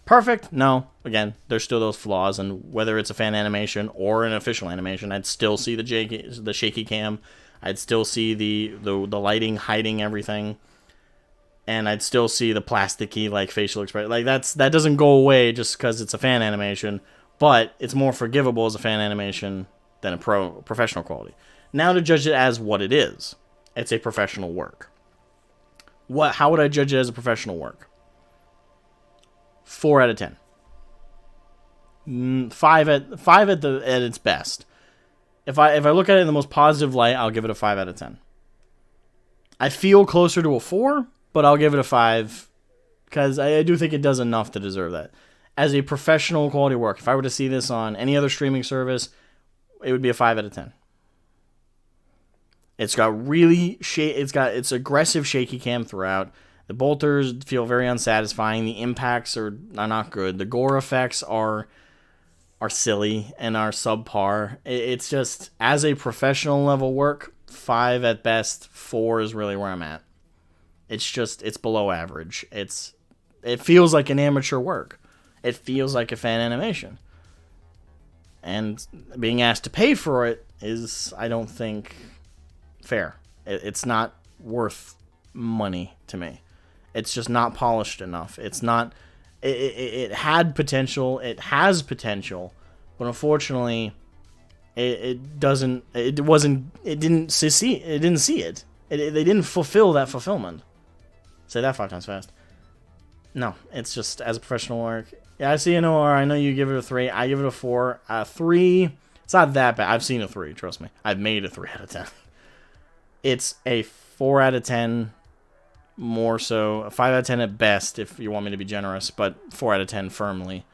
Perfect? No. Again, there's still those flaws, and whether it's a fan animation or an official animation, I'd still see the shaky cam. I'd still see the lighting hiding everything, and I'd still see the plasticky like facial expression. Like, that doesn't go away just because it's a fan animation, but it's more forgivable as a fan animation than a professional quality. Now to judge it as what it is, it's a professional work. How would I judge it as a professional work? 4 out of 10. 5 at its best. If I look at it in the most positive light, I'll give it a 5 out of 10. I feel closer to a 4, but I'll give it a 5 because I do think it does enough to deserve that. As a professional quality work, if I were to see this on any other streaming service, it would be a 5 out of 10. It's got it's aggressive shaky cam throughout. The bolters feel very unsatisfying. The impacts are not good. The gore effects are silly and are subpar. It's just, as a professional level work, 5 at best, 4 is really where I'm at. It's below average. It feels like an amateur work. It feels like a fan animation. and being asked to pay for it is, I don't think, fair. It's not worth money to me. It's just not polished enough. It's not. It had potential. It has potential, but unfortunately, it doesn't. It wasn't. It didn't see. It didn't see it. They didn't fulfill that fulfillment. Say that 5 times fast. No, it's just as a professional work. Yeah, I see an OR. I know you give it a 3. I give it a 4. 3. It's not that bad. I've seen a 3. Trust me. I've made a 3 out of 10. It's a 4 out of 10. More so, a 5 out of 10 at best, if you want me to be generous, but 4 out of 10 firmly,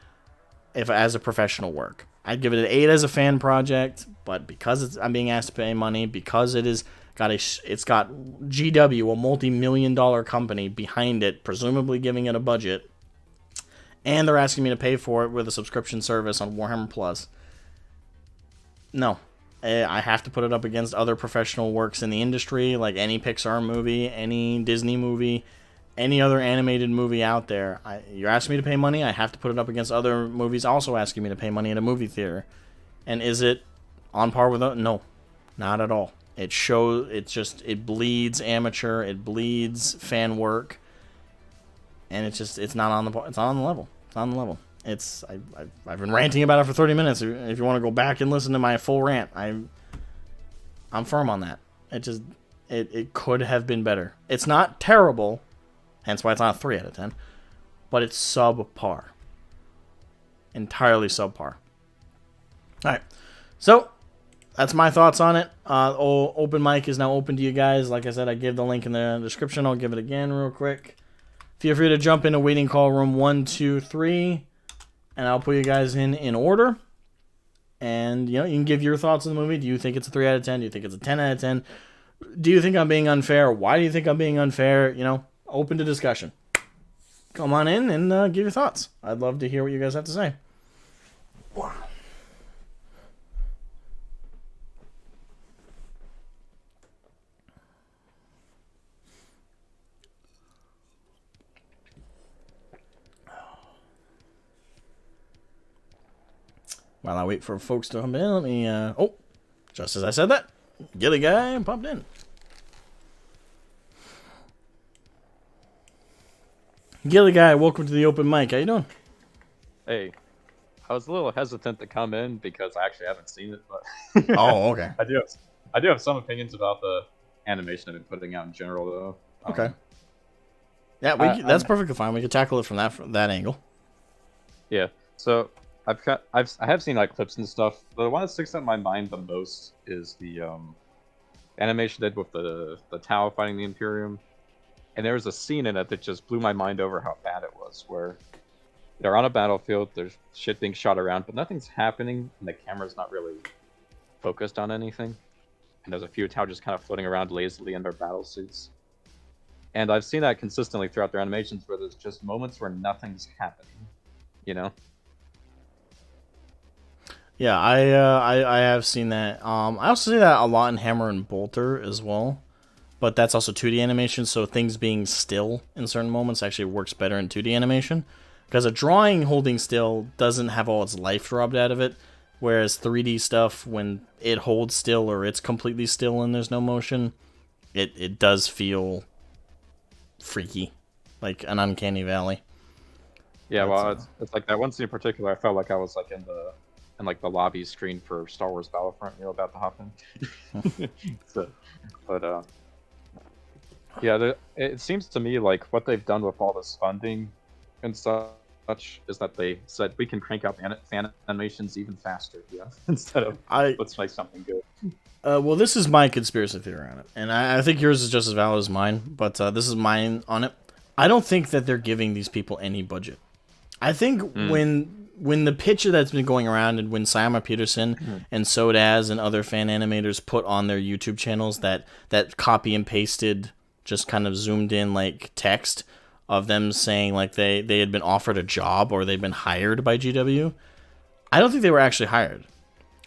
if as a professional work. I'd give it an 8 as a fan project, but because I'm being asked to pay money, because it's got GW, a multi-million-dollar company behind it, presumably giving it a budget, and they're asking me to pay for it with a subscription service on Warhammer Plus. No. I have to put it up against other professional works in the industry, like any Pixar movie, any Disney movie, any other animated movie out there. You're asking me to pay money, I have to put it up against other movies also asking me to pay money in a movie theater. And is it on par with it? No, not at all. It bleeds amateur, it bleeds fan work, and it's not on the level. It's on the level. I've been ranting about it for 30 minutes. If you want to go back and listen to my full rant, I'm firm on that. It could have been better. It's not terrible, hence why it's not a 3 out of 10, but it's subpar. Entirely subpar. Alright, so that's my thoughts on it. Open mic is now open to you guys. Like I said, I gave the link in the description. I'll give it again real quick. Feel free to jump into waiting call room 1, 2, 3. And I'll put you guys in order. And, you can give your thoughts on the movie. Do you think it's a 3 out of 10? Do you think it's a 10 out of 10? Do you think I'm being unfair? Why do you think I'm being unfair? Open to discussion. Come on in and give your thoughts. I'd love to hear what you guys have to say. Wow. While I wait for folks to come in, let me, just as I said that, Gilly Guy popped in. Gilly Guy, welcome to the open mic. How you doing? Hey, I was a little hesitant to come in because I actually haven't seen it, but oh, okay. I do have some opinions about the animation I've been putting out in general, though. Okay. Yeah, that's perfectly fine. We could tackle it from that angle. Yeah. So I have seen like clips and stuff. The one that sticks out in my mind the most is the animation they did with the Tau fighting the Imperium, and there was a scene in it that just blew my mind over how bad it was. Where they're on a battlefield, there's shit being shot around, but nothing's happening, and the camera's not really focused on anything. And there's a few Tau just kind of floating around lazily in their battle suits. And I've seen that consistently throughout their animations, where there's just moments where nothing's happening. Yeah, I have seen that. I also see that a lot in Hammer and Bolter as well, but that's also 2D animation, so things being still in certain moments actually works better in 2D animation, because a drawing holding still doesn't have all its life rubbed out of it, whereas 3D stuff, when it holds still or it's completely still and there's no motion, it does feel freaky, like an uncanny valley. Yeah, well, it's like that one scene in particular. I felt like I was like in the lobby screen for Star Wars Battlefront, about to hop in. Yeah, it seems to me like what they've done with all this funding and such is that they said we can crank out fan animations even faster, instead of let's make something good. Well, this is my conspiracy theory on it, and I think yours is just as valid as mine, but this is mine on it. I don't think that they're giving these people any budget. I think when the picture that's been going around, and when Sayama Peterson and Sodaz and other fan animators put on their YouTube channels that copy and pasted, just kind of zoomed in like text of them saying like they had been offered a job or they'd been hired by GW, I don't think they were actually hired.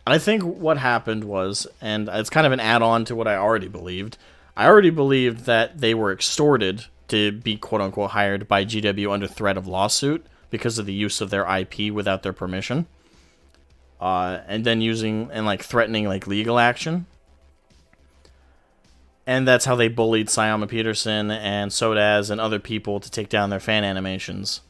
I think what happened was, and it's kind of an add-on to what I already believed that they were extorted to be quote-unquote hired by GW under threat of lawsuit because of the use of their IP without their permission. and then using and like threatening like legal action. And that's how they bullied Sayama Peterson and Sodaz and other people to take down their fan animations,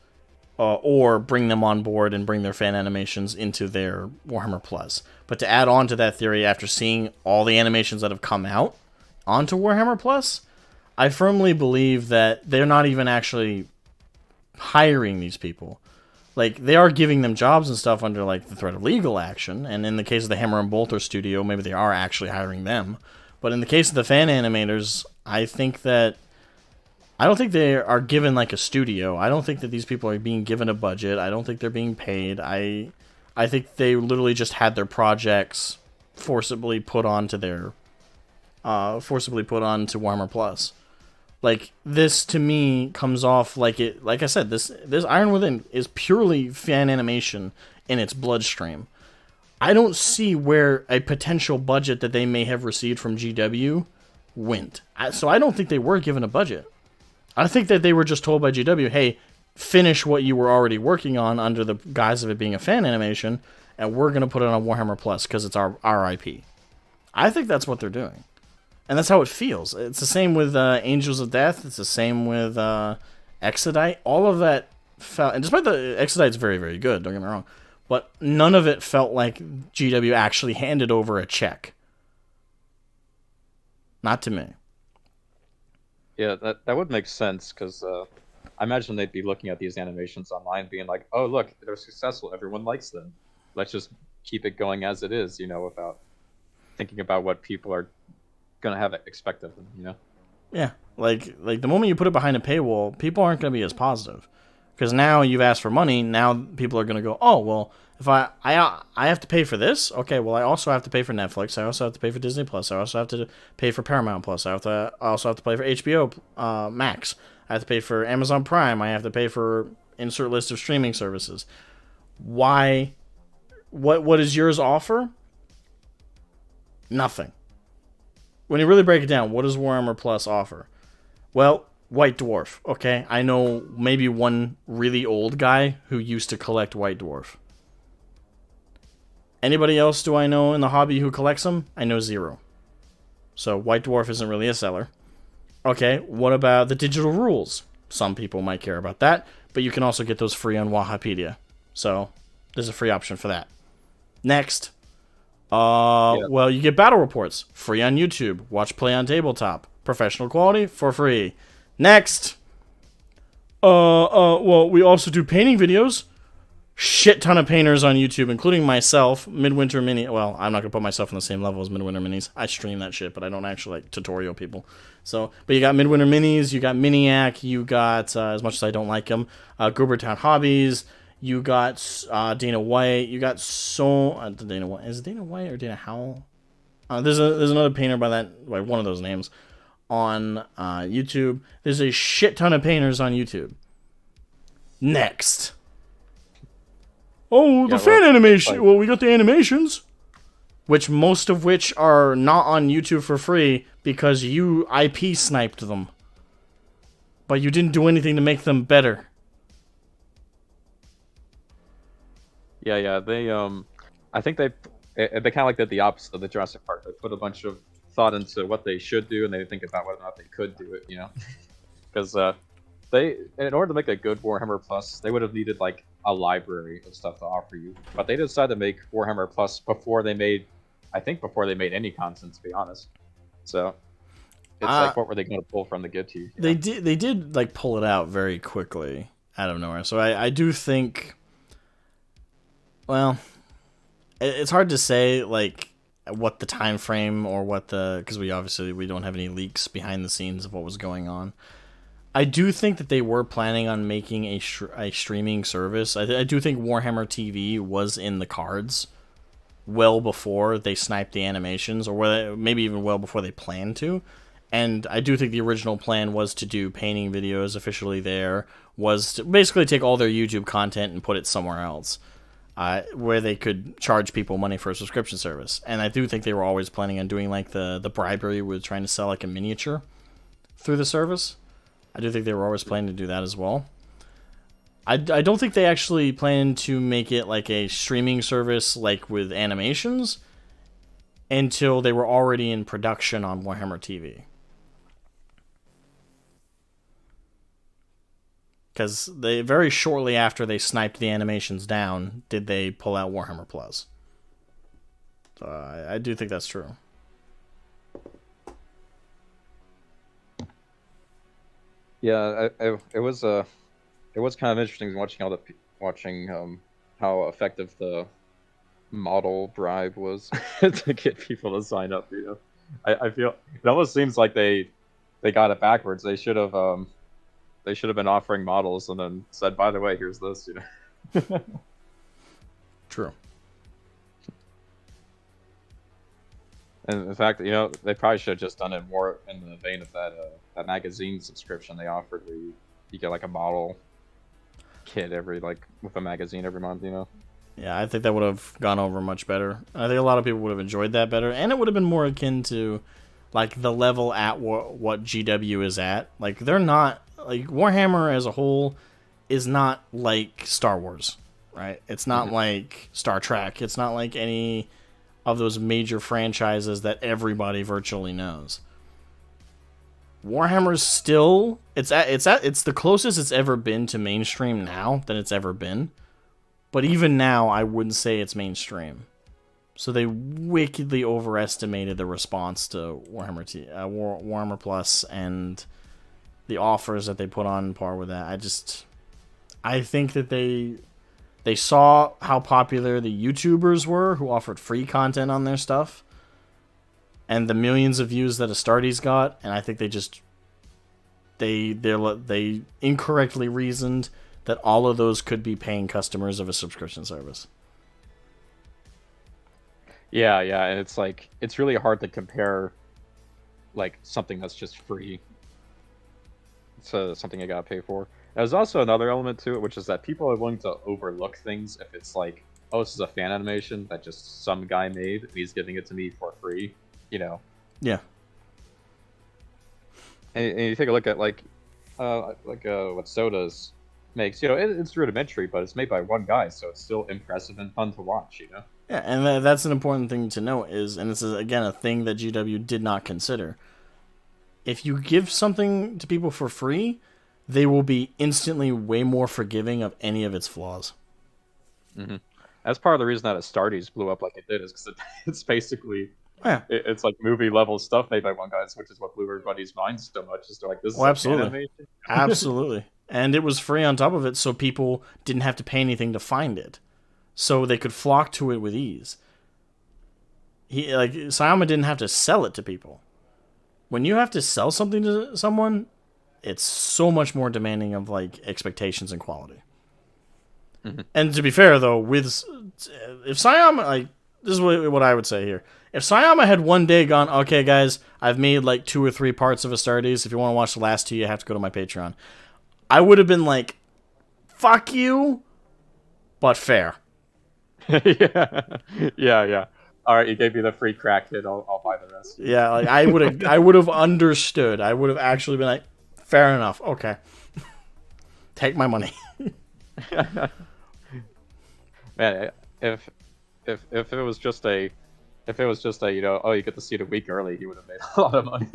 or bring them on board and bring their fan animations into their Warhammer Plus. But to add on to that theory, after seeing all the animations that have come out onto Warhammer Plus, I firmly believe that they're not even actually hiring these people. Like, they are giving them jobs and stuff under like the threat of legal action, and in the case of the Hammer and Bolter studio, maybe they are actually hiring them. But in the case of the fan animators, I don't think they are given like a studio. I don't think that these people are being given a budget. I don't think they're being paid. I think they literally just had their projects forcibly put onto Warhammer Plus. Like, this to me comes off like it. Like I said, this Iron Within is purely fan animation in its bloodstream. I don't see where a potential budget that they may have received from GW went. So I don't think they were given a budget. I think that they were just told by GW, hey, finish what you were already working on under the guise of it being a fan animation, and we're going to put it on Warhammer Plus because it's our IP. I think that's what they're doing. And that's how it feels. It's the same with Angels of Death. It's the same with Exodite. All of that felt... And despite the Exodite's very, very good, don't get me wrong. But none of it felt like GW actually handed over a check. Not to me. Yeah, that would make sense, because I imagine they'd be looking at these animations online being like, oh, look, they're successful. Everyone likes them. Let's just keep it going as it is, without thinking about what people are going to have expect of them, Yeah, like the moment you put it behind a paywall, people aren't going to be as positive. Because now you've asked for money, now people are going to go, oh, well, if I have to pay for this, okay, well, I also have to pay for Netflix, I also have to pay for Disney Plus, I also have to pay for Paramount Plus, I also have to pay for HBO Max, I have to pay for Amazon Prime, I have to pay for insert list of streaming services. Why? What does yours offer? Nothing. When you really break it down, what does Warhammer Plus offer? Well, White Dwarf, okay? I know maybe one really old guy who used to collect White Dwarf. Anybody else do I know in the hobby who collects them? I know zero. So White Dwarf isn't really a seller. Okay, what about the digital rules? Some people might care about that, but you can also get those free on Wahapedia. So there's a free option for that. Next. Well, you get battle reports. Free on YouTube. Watch Play on Tabletop. Professional quality for free. Next. Well, we also do painting videos. Shit ton of painters on YouTube, including myself. Midwinter Mini. Well, I'm not gonna put myself on the same level as Midwinter Minis. I stream that shit, but I don't actually like tutorial people. So, but you got Midwinter Minis, you got Miniac, you got as much as I don't like them, Goobertown Hobbies. You got Dana White. You got Dana White. Is it Dana White or Dana Howell? There's another painter by one of those names on YouTube. There's a shit ton of painters on YouTube. Next. Oh, the fan animation. Well, we got the animations, most of which are not on YouTube for free because you IP sniped them, but you didn't do anything to make them better. Yeah, they I think they kind of like did the opposite of the Jurassic Park. They put a bunch of thought into what they should do, and they think about whether or not they could do it. Because they, in order to make a good Warhammer Plus, they would have needed like a library of stuff to offer you. But they decided to make Warhammer Plus before they made any content, to be honest. So it's like, what were they going to pull from to give to you? They did like pull it out very quickly out of nowhere. So I do think. Well, it's hard to say like what the time frame or because we don't have any leaks behind the scenes of what was going on. I do think that they were planning on making a streaming service. I do think Warhammer TV was in the cards well before they sniped the animations, or maybe even well before they planned to. And I do think the original plan was to do painting videos officially there, was to basically take all their YouTube content and put it somewhere else. Where they could charge people money for a subscription service. And I do think they were always planning on doing like the bribery with trying to sell like a miniature through the service. I do think they were always planning to do that as well. I don't think they actually plan to make it like a streaming service like with animations until they were already in production on Warhammer TV. Because they very shortly after they sniped the animations down, did they pull out Warhammer Plus. So I do think that's true. Yeah, it was kind of interesting watching how effective the model bribe was to get people to sign up. You know, I feel it almost seems like they got it backwards. They should have been offering models and then said, by the way, here's this. You know. True. And in fact, you know, they probably should have just done it more in the vein of that magazine subscription they offered, where you get like a model kit with a magazine every month. You know. Yeah, I think that would have gone over much better. I think a lot of people would have enjoyed that better, and it would have been more akin to like the level at what GW is at. Like they're not like Warhammer as a whole is not like Star Wars, right? It's not like Star Trek. It's not like any of those major franchises that everybody virtually knows. Warhammer's still it's the closest it's ever been to mainstream now than it's ever been. But even now, I wouldn't say it's mainstream. So they wickedly overestimated the response to Warhammer Plus and the offers that they put on par with that. I think that they saw how popular the YouTubers were who offered free content on their stuff, and the millions of views that Astartes got, and I think they incorrectly reasoned that all of those could be paying customers of a subscription service. Yeah, and it's really hard to compare like something that's just free to something you gotta pay for. There's also another element to it, which is that people are willing to overlook things if it's like, oh, this is a fan animation that just some guy made and he's giving it to me for free, you know. Yeah. And you take a look at what Soda's makes, you know, it's rudimentary, but it's made by one guy, so it's still impressive and fun to watch, you know. Yeah, and that's an important thing to note and this is again a thing that GW did not consider. If you give something to people for free, they will be instantly way more forgiving of any of its flaws. Mm-hmm. That's part of the reason that Astartes blew up like it did, is because it's basically it's like movie level stuff made by one guy, which is what blew everybody's minds so much. Is they're like, this is absolutely, animation. Absolutely. And it was free on top of it, so people didn't have to pay anything to find it. So they could flock to it with ease. Sayama didn't have to sell it to people. When you have to sell something to someone, it's so much more demanding of like expectations and quality. Mm-hmm. And to be fair, though, if Sayama, this is what I would say here. If Sayama had one day gone, okay, guys, I've made like 2 or 3 parts of Astartes. If you want to watch the last 2, you have to go to my Patreon. I would have been like, fuck you, but fair. Yeah. All right, you gave me the free crack hit. I'll buy the rest. Yeah, like I would have understood. I would have actually been like, fair enough. Okay, take my money. Man, if it was just a you know, oh, you get to see it a week early, he would have made a lot of money.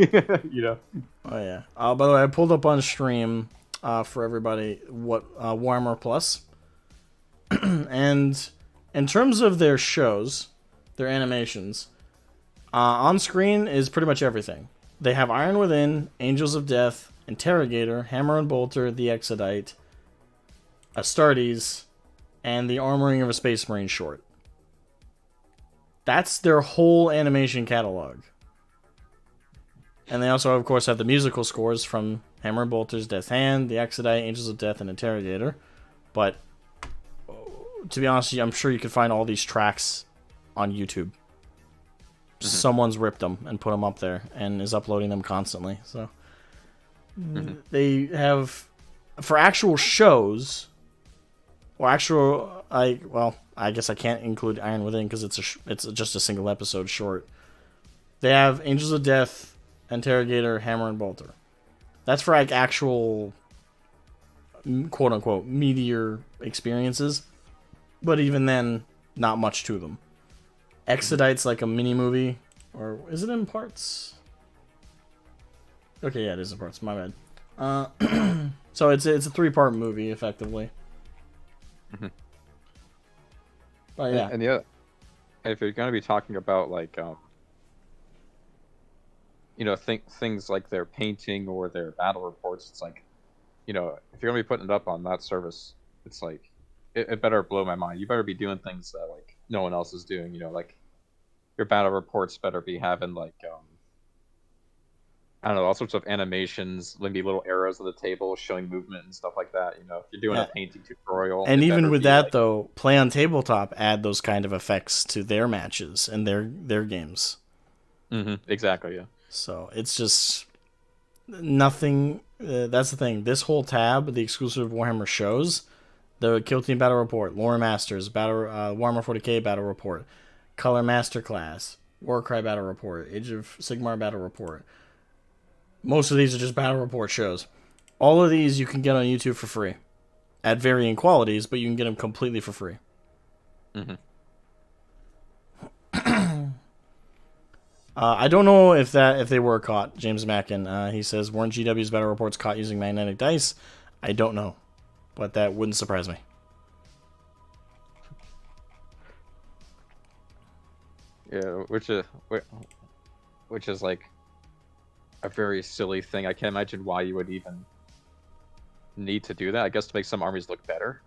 You know. Oh yeah. By the way, I pulled up on stream for everybody what Warhammer Plus, and in terms of their shows, their animations, on screen is pretty much everything. They have Iron Within, Angels of Death, Interrogator, Hammer and Bolter, the Exodite, Astartes, and the Armoring of a Space Marine short. That's their whole animation catalog. And they also, of course, have the musical scores from Hammer and Bolter's Death Hand, the Exodite, Angels of Death, and Interrogator. But to be honest with you, I'm sure you could find all these tracks on YouTube. Mm-hmm. Someone's ripped them and put them up there and is uploading them constantly. So they have, for actual shows, or actual, I guess I can't include Iron Within because it's just a single episode short. They have Angels of Death, Interrogator, Hammer and Bolter. That's for like actual quote unquote meteor experiences, but even then, not much to them. Exodite's like a mini movie, or is it in parts? Okay, yeah, it is in parts. My bad. So it's a 3-part movie effectively. Mm-hmm. But yeah, and yeah, if you're gonna be talking about like things like their painting or their battle reports, it's like, if you're gonna be putting it up on that service, it's like it better blow my mind. You better be doing things that like no one else is doing. Like your battle reports better be having like I don't know, all sorts of animations, maybe little arrows of the table showing movement and stuff like that. If you're doing a painting tutorial, and even with that though, Play on Tabletop add those kind of effects to their matches and their games. Mm-hmm, exactly, yeah. So it's just nothing. That's the thing. This whole tab, the exclusive Warhammer shows, the Kill Team Battle Report, Lore Masters, Warhammer 40k Battle Report, Color Masterclass, Warcry Battle Report, Age of Sigmar Battle Report. Most of these are just battle report shows. All of these you can get on YouTube for free, at varying qualities, but you can get them completely for free. Mm-hmm. I don't know if they were caught. James Mackin, he says, weren't GW's battle reports caught using magnetic dice? I don't know, but that wouldn't surprise me. Yeah, which is like a very silly thing. I can't imagine why you would even need to do that. I guess to make some armies look better.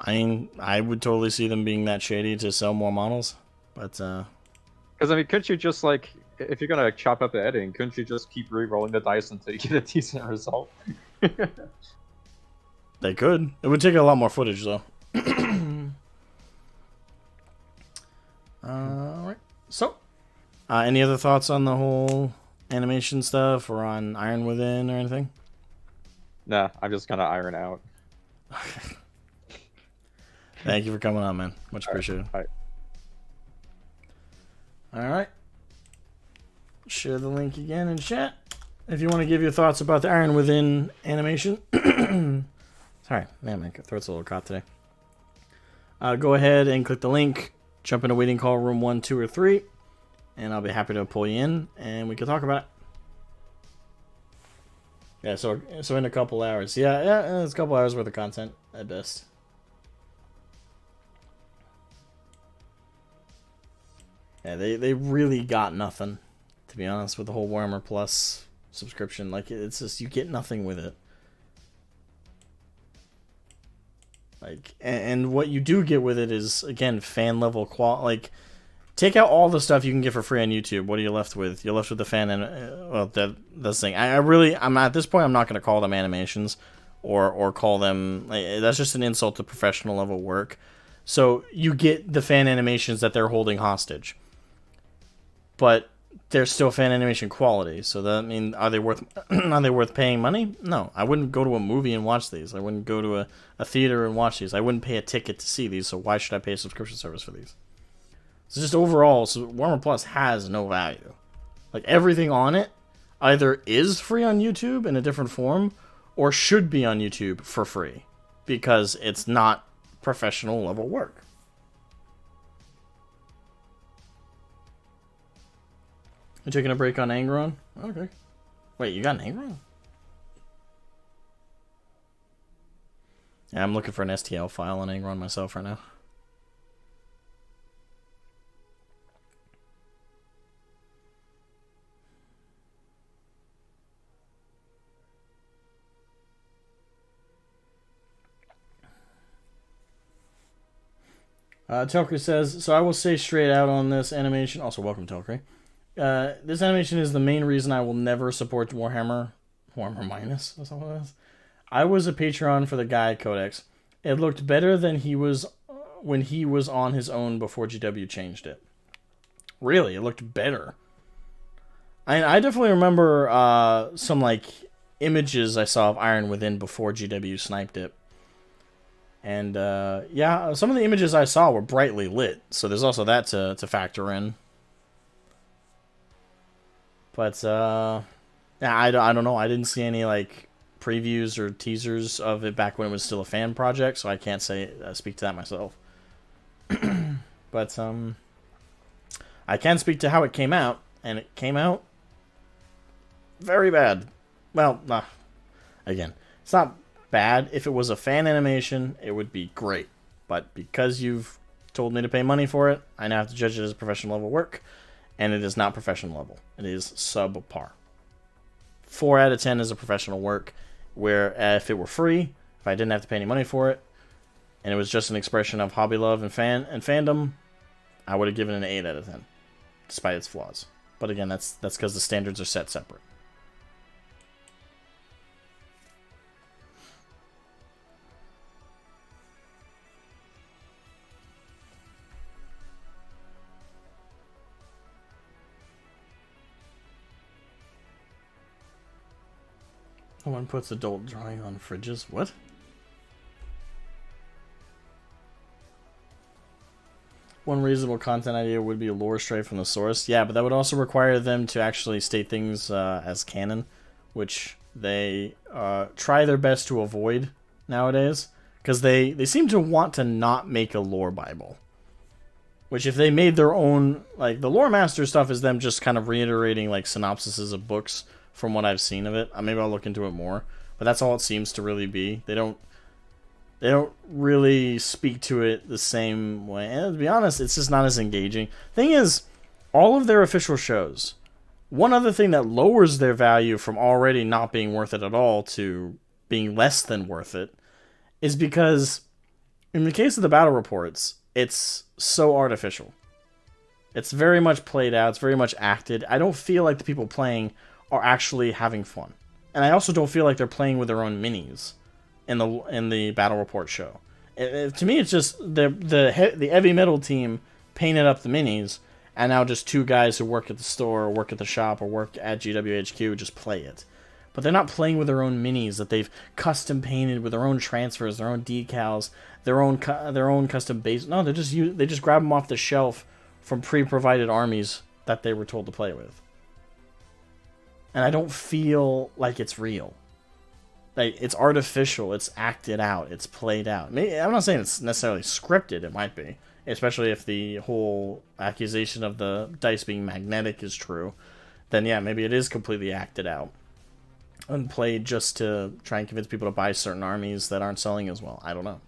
I mean, I would totally see them being that shady to sell more models, but because I mean, couldn't you just like, if you're gonna chop up the editing, couldn't you just keep re-rolling the dice until you get a decent result? They could. It would take a lot more footage though. Alright. So, any other thoughts on the whole animation stuff or on Iron Within or anything? Nah, I'm just gonna iron out. Thank you for coming on, man. Much appreciated. Alright. Share the link again in chat if you want to give your thoughts about the Iron Within animation. Sorry, man, my throat's a little caught today. Go ahead and click the link. Jump into waiting call room 1, 2, or 3, and I'll be happy to pull you in, and we can talk about it. Yeah, so in a couple hours. Yeah, it's a couple hours worth of content at best. Yeah, they really got nothing, to be honest, with the whole Warhammer Plus subscription. Like, it's just, you get nothing with it. Like, and what you do get with it is, again, fan level quality. Like, take out all the stuff you can get for free on YouTube. What are you left with? You're left with the fan and well, that's the thing. I'm at this point. I'm not going to call them animations, or call them. That's just an insult to professional level work. So you get the fan animations that they're holding hostage, but they're still fan animation quality. So that, I mean, are they worth paying money? No, I wouldn't go to a movie and watch these. I wouldn't go to a theater and watch these. I wouldn't pay a ticket to see these. So why should I pay a subscription service for these? So just overall, so Warhammer Plus has no value. Like, everything on it either is free on YouTube in a different form, or should be on YouTube for free, because it's not professional level work. You taking a break on Angron? Okay. Wait, you got an Angron? Yeah, I'm looking for an STL file on Angron myself right now. Telkri says, so I will say straight out on this animation. Also, welcome, Telkri. This animation is the main reason I will never support Warhammer Minus. That's not what it is. I was a Patreon for the Gaia Codex. It looked better than he was when he was on his own before GW changed it. Really, it looked better. I definitely remember some like images I saw of Iron Within before GW sniped it. And yeah, some of the images I saw were brightly lit, so there's also that to factor in. But yeah, I don't know. I didn't see any like previews or teasers of it back when it was still a fan project, so I can't speak to that myself. But I can speak to how it came out, and it came out very bad. Well, again, it's not bad. If it was a fan animation, it would be great. But because you've told me to pay money for it, I now have to judge it as professional level work, and it is not professional level. It is subpar. 4 out of 10 is a professional work, where if it were free, if I didn't have to pay any money for it, and it was just an expression of hobby love and fandom, I would have given it an 8 out of 10, despite its flaws. But again, that's because the standards are set separate. Someone puts adult drawing on fridges. What? One reasonable content idea would be a lore stray from the source. Yeah, but that would also require them to actually state things as canon, which they try their best to avoid nowadays, because they seem to want to not make a lore Bible. Which, if they made their own, like, the Lore Master stuff is them just kind of reiterating, like, synopsises of books from what I've seen of it. Maybe I'll look into it more, but that's all it seems to really be. They don't really speak to it the same way. And to be honest, it's just not as engaging. Thing is, all of their official shows, one other thing that lowers their value from already not being worth it at all to being less than worth it is because, in the case of the battle reports, it's so artificial. It's very much played out. It's very much acted. I don't feel like the people playing are actually having fun. And I also don't feel like they're playing with their own minis in the battle report show. To me, it's just the heavy metal team painted up the minis, and now just 2 guys who work at the store, or work at the shop, or work at GWHQ just play it. But they're not playing with their own minis that they've custom painted with their own transfers, their own decals, their own custom base. No, they just grab them off the shelf from pre-provided armies that they were told to play with. And I don't feel like it's real. Like, it's artificial, it's acted out, it's played out. I'm not saying it's necessarily scripted, it might be. Especially if the whole accusation of the dice being magnetic is true. Then yeah, maybe it is completely acted out. And played just to try and convince people to buy certain armies that aren't selling as well. I don't know.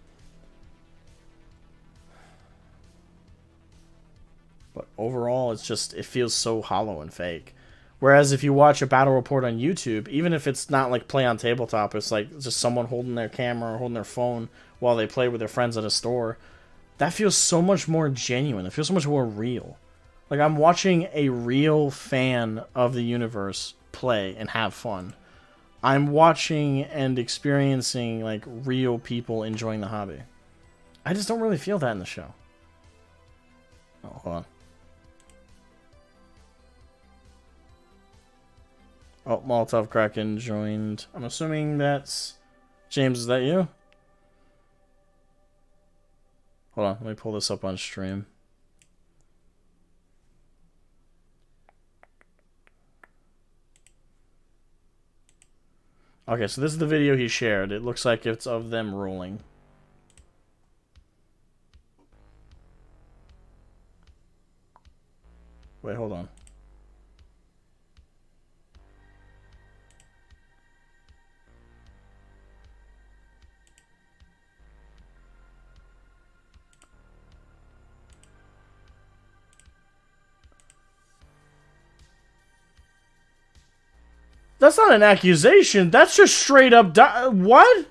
But overall, it feels so hollow and fake. Whereas if you watch a battle report on YouTube, even if it's not like play on tabletop, it's like just someone holding their camera or holding their phone while they play with their friends at a store, that feels so much more genuine. It feels so much more real. Like, I'm watching a real fan of the universe play and have fun. I'm watching and experiencing, like, real people enjoying the hobby. I just don't really feel that in the show. Oh, hold on. Oh, Molotov Kraken joined. I'm assuming that's... James, is that you? Hold on, let me pull this up on stream. Okay, so this is the video he shared. It looks like it's of them rolling. Wait, hold on. That's not an accusation. That's just straight up... What?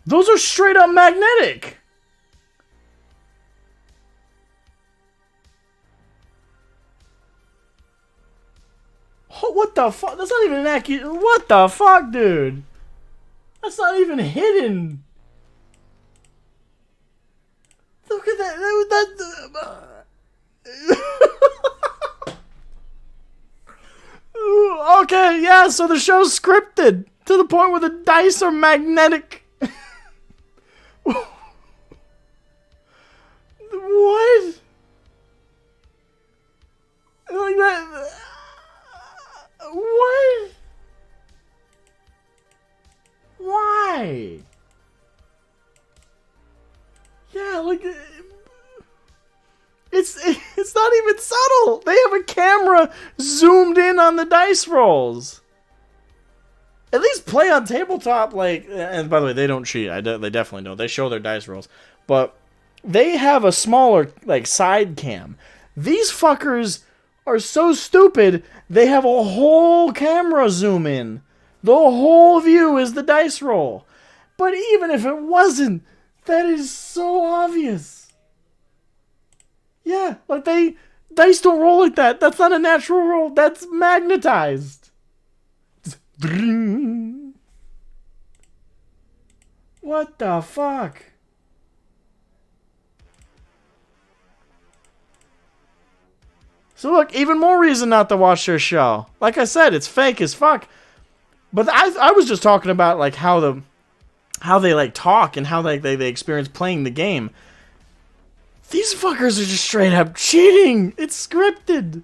Those are straight up magnetic. Oh, what the fuck? That's not even an accusation. What the fuck, dude? That's not even hidden. Look at that. Okay, yeah, so the show's scripted to the point where the dice are magnetic. What? Like that? What? Why? Yeah, like it's not even subtle. They have a camera zoomed in on the dice rolls. At least play on tabletop, like. And by the way, they don't cheat. They definitely don't. They show their dice rolls, but they have a smaller like side cam. These fuckers are so stupid. They have a whole camera zoom in. The whole view is the dice roll. But even if it wasn't, that is so obvious. Yeah, like dice don't roll like that. That's not a natural roll. That's magnetized. What the fuck? So look, even more reason not to watch their show. Like I said, it's fake as fuck. But I was just talking about like how they like talk and how they experience playing the game. These fuckers are just straight up cheating. It's scripted.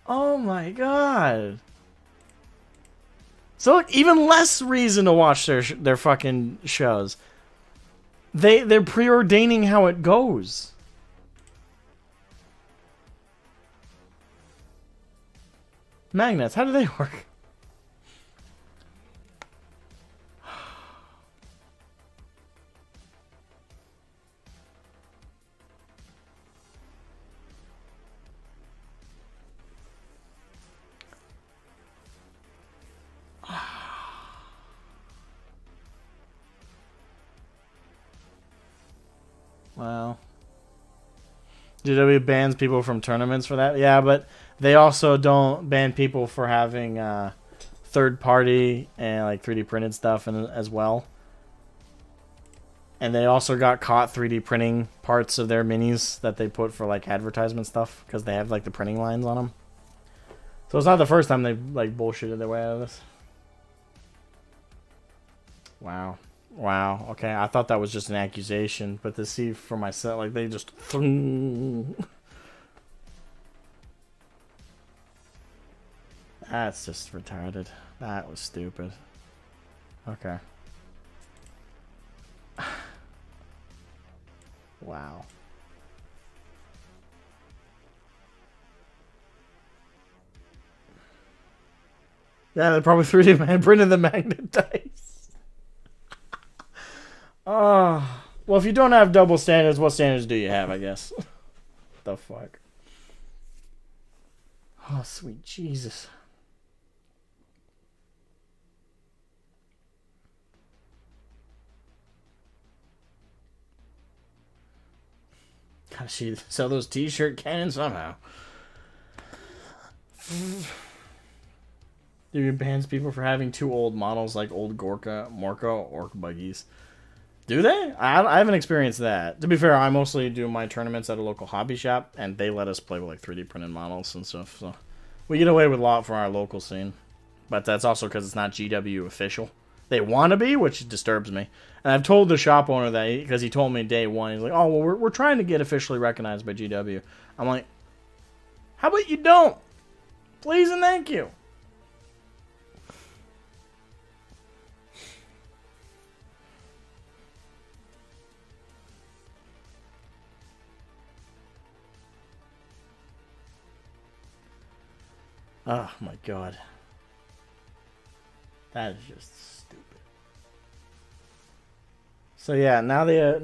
Oh my god. So look, even less reason to watch their fucking shows. They're preordaining how it goes. Magnets, how do they work? Wow. GW bans people from tournaments for that. Yeah, but they also don't ban people for having third party and like 3D printed stuff as well. And they also got caught 3D printing parts of their minis that they put for like advertisement stuff because they have like the printing lines on them. So it's not the first time they've like bullshitted their way out of this. Wow. Wow. Okay, I thought that was just an accusation, but to see for myself, like they just. That's just retarded. That was stupid. Okay. Wow. Yeah, they probably 3D printed the magnet dice. Oh. Well, if you don't have double standards, what standards do you have, I guess? The fuck? Oh, sweet Jesus. Gotta sell those t-shirt cannons somehow. Dude bans people for having too old models like old Morka Orc buggies. Do they? I haven't experienced that. To be fair, I mostly do my tournaments at a local hobby shop, and they let us play with like 3D printed models and stuff. So we get away with a lot from our local scene. But that's also because it's not GW official. They want to be, which disturbs me. And I've told the shop owner that because he told me day one, he's like, "Oh, well, we're trying to get officially recognized by GW." I'm like, "How about you don't? Please and thank you." Oh my god. That is just stupid. So yeah, now their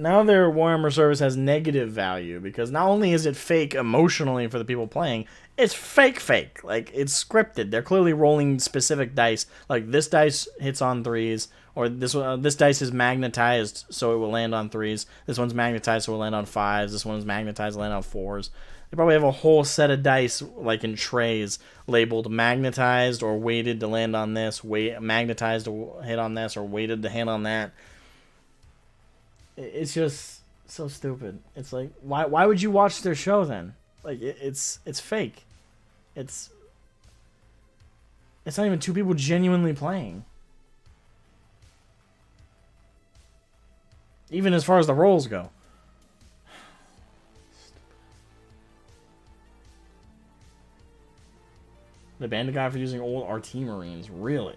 Warhammer service has negative value because not only is it fake emotionally for the people playing, it's fake. Like it's scripted. They're clearly rolling specific dice. Like this dice hits on threes, or this dice is magnetized so it will land on threes. This one's magnetized so it will land on fives. This one's magnetized to land on fours. They probably have a whole set of dice, like in trays, labeled magnetized or weighted to land on this, magnetized to hit on this, or weighted to hit on that. It's just so stupid. It's like, why would you watch their show then? Like, it's fake. It's not even two people genuinely playing. Even as far as the rolls go. They banned a guy for using old RT Marines. Really?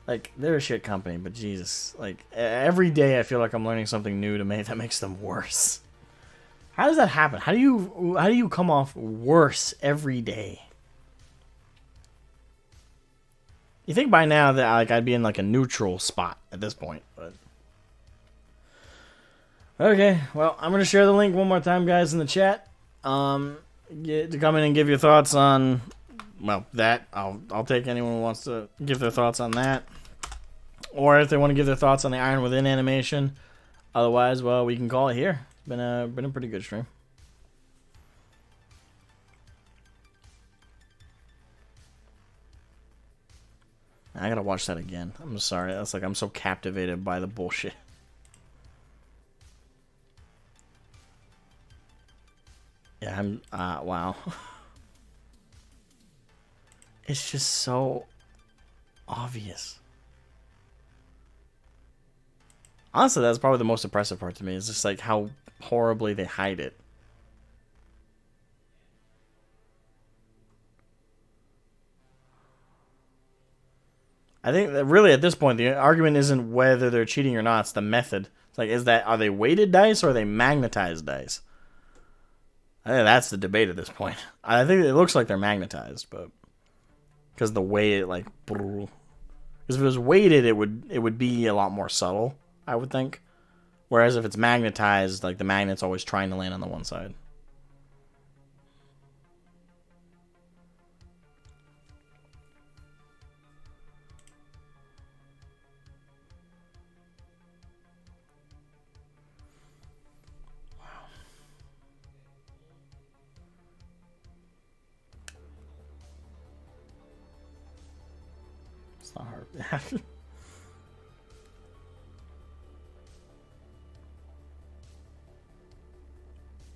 Like, they're a shit company, but Jesus. Like, every day I feel like I'm learning something new that makes them worse. How does that happen? How do you come off worse every day? You think by now that like I'd be in like a neutral spot at this point, but okay. Well, I'm gonna share the link one more time, guys, in the chat. Get to come in and give your thoughts on, well, that I'll take anyone who wants to give their thoughts on that, or if they want to give their thoughts on the Iron Within animation. Otherwise, well, we can call it here. Been a pretty good stream. I gotta watch that again. I'm sorry. That's like I'm so captivated by the bullshit. Yeah, I'm. Wow. It's just so obvious. Honestly, that's probably the most impressive part to me. Is just like how horribly they hide it. I think that really at this point the argument isn't whether they're cheating or not, it's the method. It's like, are they weighted dice or are they magnetized dice? I think that's the debate at this point. I think it looks like they're magnetized, but because the way it like, because if it was weighted, it would be a lot more subtle, I would think. Whereas if it's magnetized, like the magnet's always trying to land on the one side. It's not hard.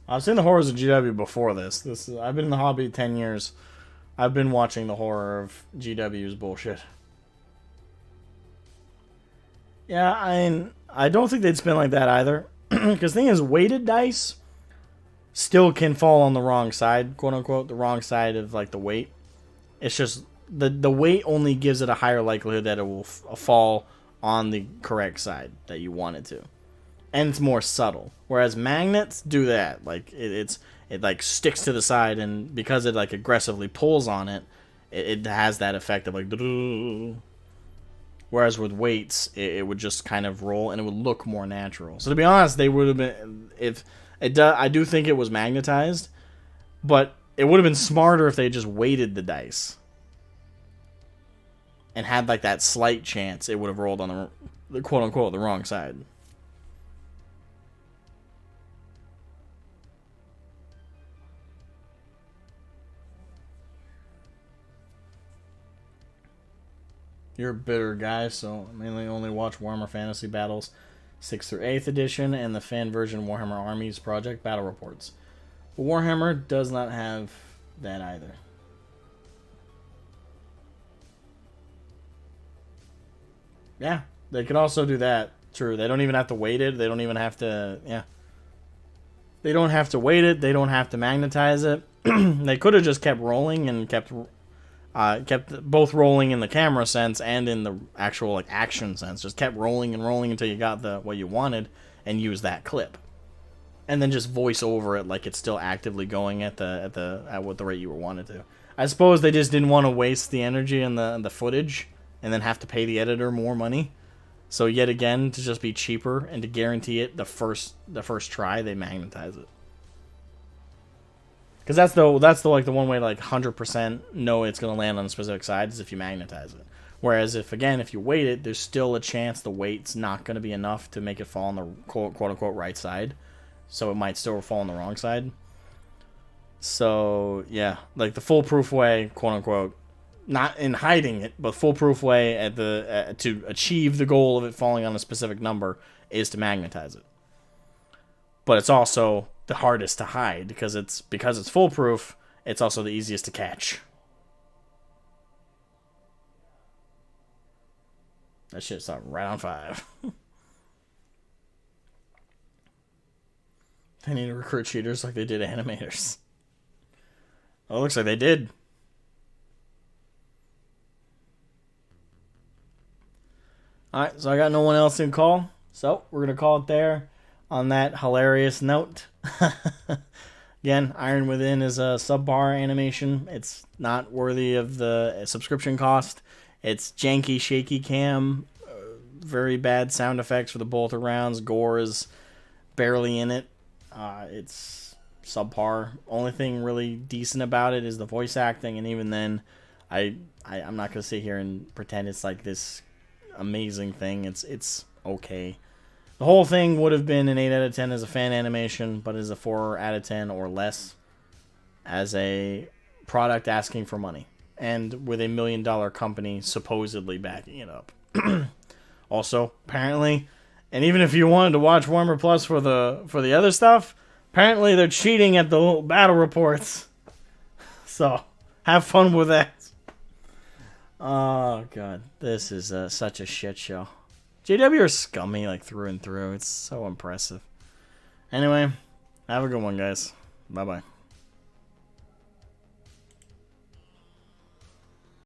I've seen the horrors of GW before this. I've been in the hobby 10 years. I've been watching the horror of GW's bullshit. Yeah, I don't think they'd spin like that either. Because the thing is, weighted dice still can fall on the wrong side, quote unquote, the wrong side of like the weight. It's just the weight only gives it a higher likelihood that it will fall on the correct side that you want it to. And it's more subtle. Whereas magnets do that. Like it like sticks to the side, and because it like aggressively pulls on it, it has that effect of like. Whereas with weights, it would just kind of roll and it would look more natural. So to be honest, they would have been I do think it was magnetized, but it would have been smarter if they just weighted the dice and had like that slight chance it would have rolled on the quote unquote the wrong side. You're a bitter guy, so I mainly only watch Warhammer Fantasy Battles 6th through 8th edition and the fan version Warhammer Armies Project Battle Reports. But Warhammer does not have that either. Yeah, they could also do that. True, they don't even have to weight it. They don't even have to, yeah. They don't have to weight it. They don't have to magnetize it. They could have just kept rolling and kept both rolling in the camera sense and in the actual like action sense. Just kept rolling and rolling until you got what you wanted and use that clip, and then just voice over it like it's still actively going at what the rate you wanted to. I suppose they just didn't want to waste the energy and the footage and then have to pay the editor more money. So yet again, to just be cheaper and to guarantee it the first try, they magnetize it. Because that's the like the one way to like 100% know it's going to land on a specific side is if you magnetize it. Whereas if you weight it, there's still a chance the weight's not going to be enough to make it fall on the quote unquote right side. So it might still fall on the wrong side. So yeah, like the foolproof way, quote unquote, not in hiding it, but foolproof way to achieve the goal of it falling on a specific number is to magnetize it. But it's also the hardest to hide because it's foolproof. It's also the easiest to catch. That shit's up right on 5. They need to recruit cheaters like they did animators. Oh, it looks like they did. Alright, so I got no one else in call. So, we're going to call it there on that hilarious note. Again, Iron Within is a subpar animation. It's not worthy of the subscription cost. It's janky, shaky cam. Very bad sound effects for the bolt rounds. Gore is barely in it. It's subpar. Only thing really decent about it is the voice acting, and even then, I'm not gonna sit here and pretend it's like this amazing thing. It's okay. The whole thing would have been an 8 out of 10 as a fan animation, but as a 4 out of 10 or less as a product asking for money, and with $1 million company supposedly backing it up. Also, apparently, and even if you wanted to watch Warmer Plus for the other stuff, apparently they're cheating at the little battle reports. So, have fun with that. Oh, God. This is such a shit show. JW are scummy, like, through and through. It's so impressive. Anyway, have a good one, guys. Bye-bye.